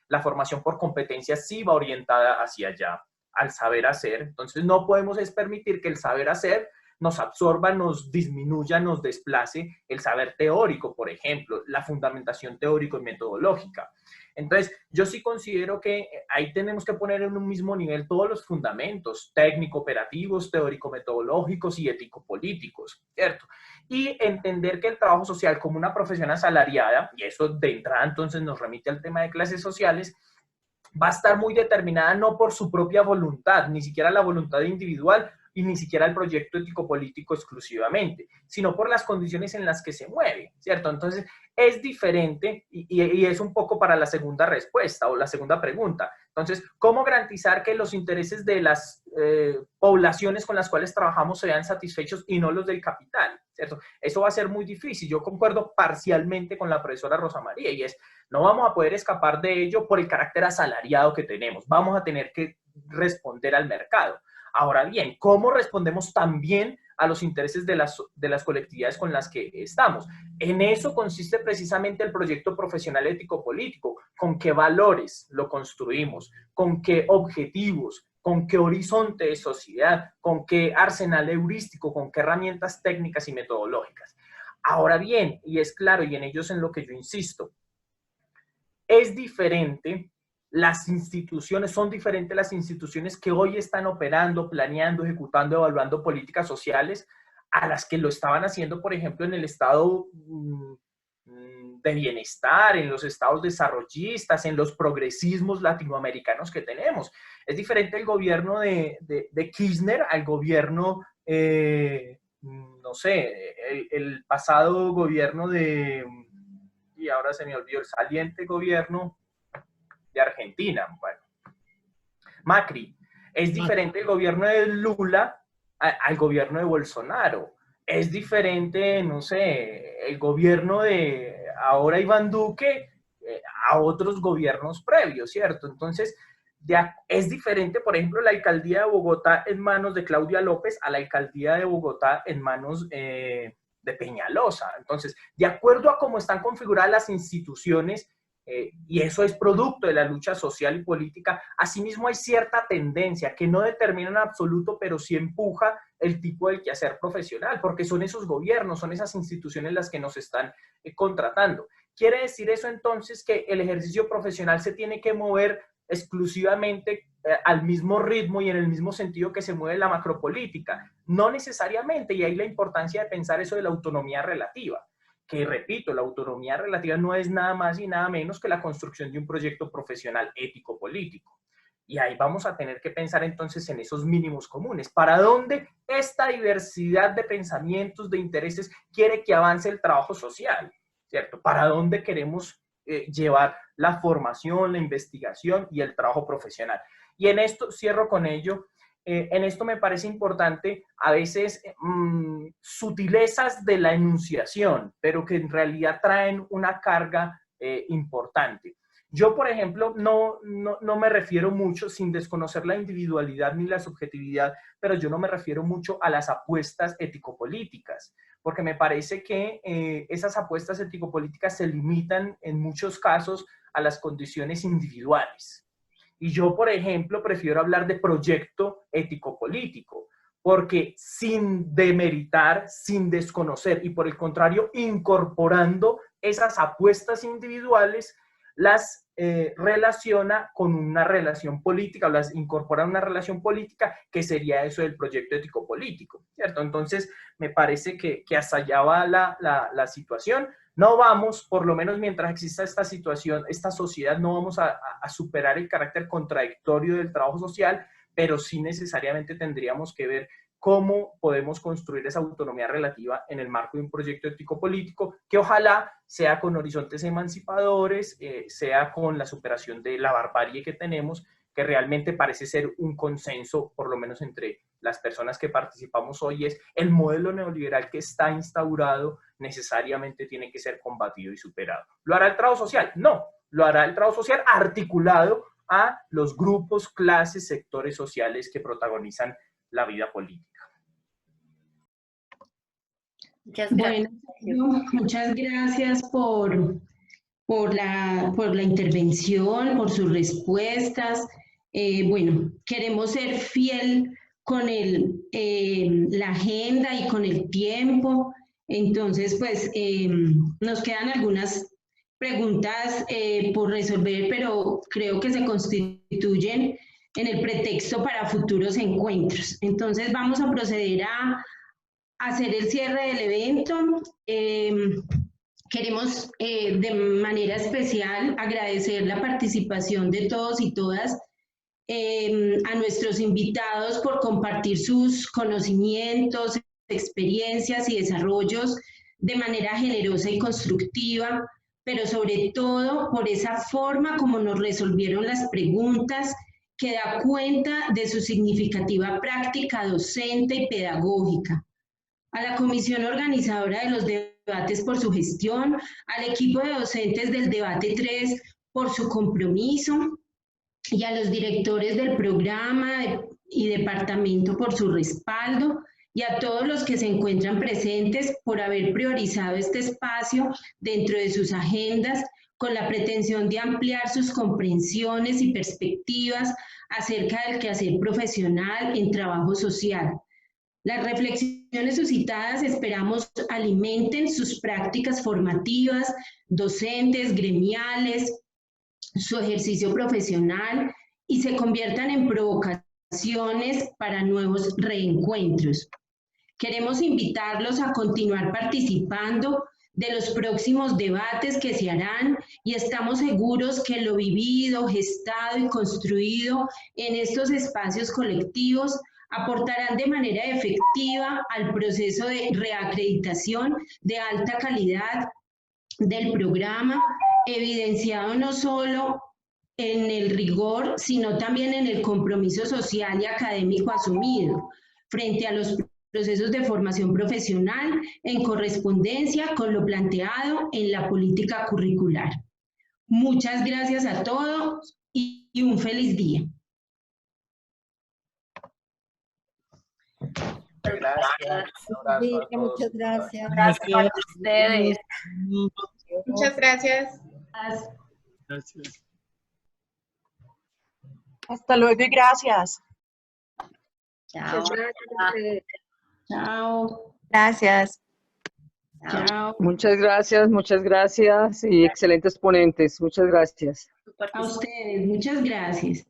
la formación por competencias sí va orientada hacia allá, al saber hacer. Entonces no podemos permitir que el saber hacer nos absorba, nos disminuya, nos desplace el saber teórico, por ejemplo, la fundamentación teórico y metodológica. Entonces, yo sí considero que ahí tenemos que poner en un mismo nivel todos los fundamentos técnico-operativos, teórico-metodológicos y ético-políticos, ¿cierto? Y entender que el trabajo social como una profesión asalariada, y eso de entrada entonces nos remite al tema de clases sociales, va a estar muy determinada no por su propia voluntad, ni siquiera la voluntad individual, y ni siquiera el proyecto ético-político exclusivamente, sino por las condiciones en las que se mueve, ¿cierto? Entonces, es diferente, y es un poco para la segunda respuesta o la segunda pregunta. Entonces, ¿cómo garantizar que los intereses de las poblaciones con las cuales trabajamos sean satisfechos y no los del capital, ¿cierto? Eso va a ser muy difícil. Yo concuerdo parcialmente con la profesora Rosa María, y es, no vamos a poder escapar de ello por el carácter asalariado que tenemos. Vamos a tener que responder al mercado. Ahora bien, ¿cómo respondemos también a los intereses de las colectividades con las que estamos? En eso consiste precisamente el proyecto profesional ético-político. ¿Con qué valores lo construimos? ¿Con qué objetivos? ¿Con qué horizonte de sociedad? ¿Con qué arsenal heurístico? ¿Con qué herramientas técnicas y metodológicas? Ahora bien, y es claro, y en ello es en lo que yo insisto, es diferente las instituciones, son diferentes las instituciones que hoy están operando, planeando, ejecutando, evaluando políticas sociales a las que lo estaban haciendo, por ejemplo, en el estado de bienestar, en los estados desarrollistas, en los progresismos latinoamericanos que tenemos. Es diferente el gobierno de Kirchner al gobierno, no sé, el pasado gobierno y ahora se me olvidó, el saliente gobierno de Argentina, bueno, Macri. Es diferente el gobierno de Lula al gobierno de Bolsonaro. Es diferente, no sé, el gobierno de ahora Iván Duque a otros gobiernos previos, ¿cierto? Entonces, es diferente, por ejemplo, la alcaldía de Bogotá en manos de Claudia López a la alcaldía de Bogotá en manos de Peñalosa. Entonces, de acuerdo a cómo están configuradas las instituciones, y eso es producto de la lucha social y política, asimismo hay cierta tendencia que no determina en absoluto, pero sí empuja el tipo de quehacer profesional, porque son esos gobiernos, son esas instituciones las que nos están contratando. ¿Quiere decir eso entonces que el ejercicio profesional se tiene que mover exclusivamente al mismo ritmo y en el mismo sentido que se mueve la macropolítica? No necesariamente, y ahí la importancia de pensar eso de la autonomía relativa, que repito, la autonomía relativa no es nada más y nada menos que la construcción de un proyecto profesional ético-político. Y ahí vamos a tener que pensar entonces en esos mínimos comunes. ¿Para dónde esta diversidad de pensamientos, de intereses, quiere que avance el trabajo social? ¿Cierto? ¿Para dónde queremos llevar la formación, la investigación y el trabajo profesional? Y en esto, cierro con ello, en esto me parece importante a veces sutilezas de la enunciación, pero que en realidad traen una carga importante. Yo, por ejemplo, no me refiero mucho, sin desconocer la individualidad ni la subjetividad, pero yo no me refiero mucho a las apuestas ético-políticas, porque me parece que esas apuestas ético-políticas se limitan en muchos casos a las condiciones individuales. Y yo, por ejemplo, prefiero hablar de proyecto ético-político, porque sin demeritar, sin desconocer y por el contrario, incorporando esas apuestas individuales, las relaciona con una relación política, o las incorpora a una relación política que sería eso del proyecto ético-político, ¿cierto? Entonces, me parece que hasta allá va la situación. No vamos, por lo menos mientras exista esta situación, esta sociedad, no vamos a superar el carácter contradictorio del trabajo social, pero sí necesariamente tendríamos que ver cómo podemos construir esa autonomía relativa en el marco de un proyecto ético-político que ojalá sea con horizontes emancipadores, sea con la superación de la barbarie que tenemos, que realmente parece ser un consenso, por lo menos entre las personas que participamos hoy, es el modelo neoliberal que está instaurado necesariamente tiene que ser combatido y superado. ¿Lo hará el trabajo social? No, lo hará el trabajo social articulado a los grupos, clases, sectores sociales que protagonizan la vida política. Bueno, muchas gracias por la intervención, por sus respuestas. Bueno, queremos ser fiel con la agenda y con el tiempo. Entonces, pues, nos quedan algunas preguntas por resolver, pero creo que se constituyen en el pretexto para futuros encuentros. Entonces, vamos a proceder a hacer el cierre del evento. Queremos de manera especial agradecer la participación de todos y todas, a nuestros invitados por compartir sus conocimientos, experiencias y desarrollos de manera generosa y constructiva, pero sobre todo por esa forma como nos resolvieron las preguntas, que da cuenta de su significativa práctica docente y pedagógica. A la comisión organizadora de los debates por su gestión, al equipo de docentes del debate 3 por su compromiso, y a los directores del programa y departamento por su respaldo, y a todos los que se encuentran presentes por haber priorizado este espacio dentro de sus agendas con la pretensión de ampliar sus comprensiones y perspectivas acerca del quehacer profesional en trabajo social. Las reflexiones suscitadas esperamos alimenten sus prácticas formativas, docentes, gremiales, su ejercicio profesional y se conviertan en provocaciones para nuevos reencuentros. Queremos invitarlos a continuar participando de los próximos debates que se harán y estamos seguros que lo vivido, gestado y construido en estos espacios colectivos aportarán de manera efectiva al proceso de reacreditación de alta calidad del programa, evidenciado no solo en el rigor, sino también en el compromiso social y académico asumido frente a los procesos de formación profesional en correspondencia con lo planteado en la política curricular. Muchas gracias a todos y un feliz día. Gracias. Un abrazo a todos. Muchas gracias. Gracias a ustedes. Muchas gracias. Gracias. Hasta luego y gracias. Chao. Chao. Gracias. Chao. Muchas gracias y excelentes ponentes. Muchas gracias. A ustedes, muchas gracias.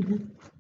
Uh-huh.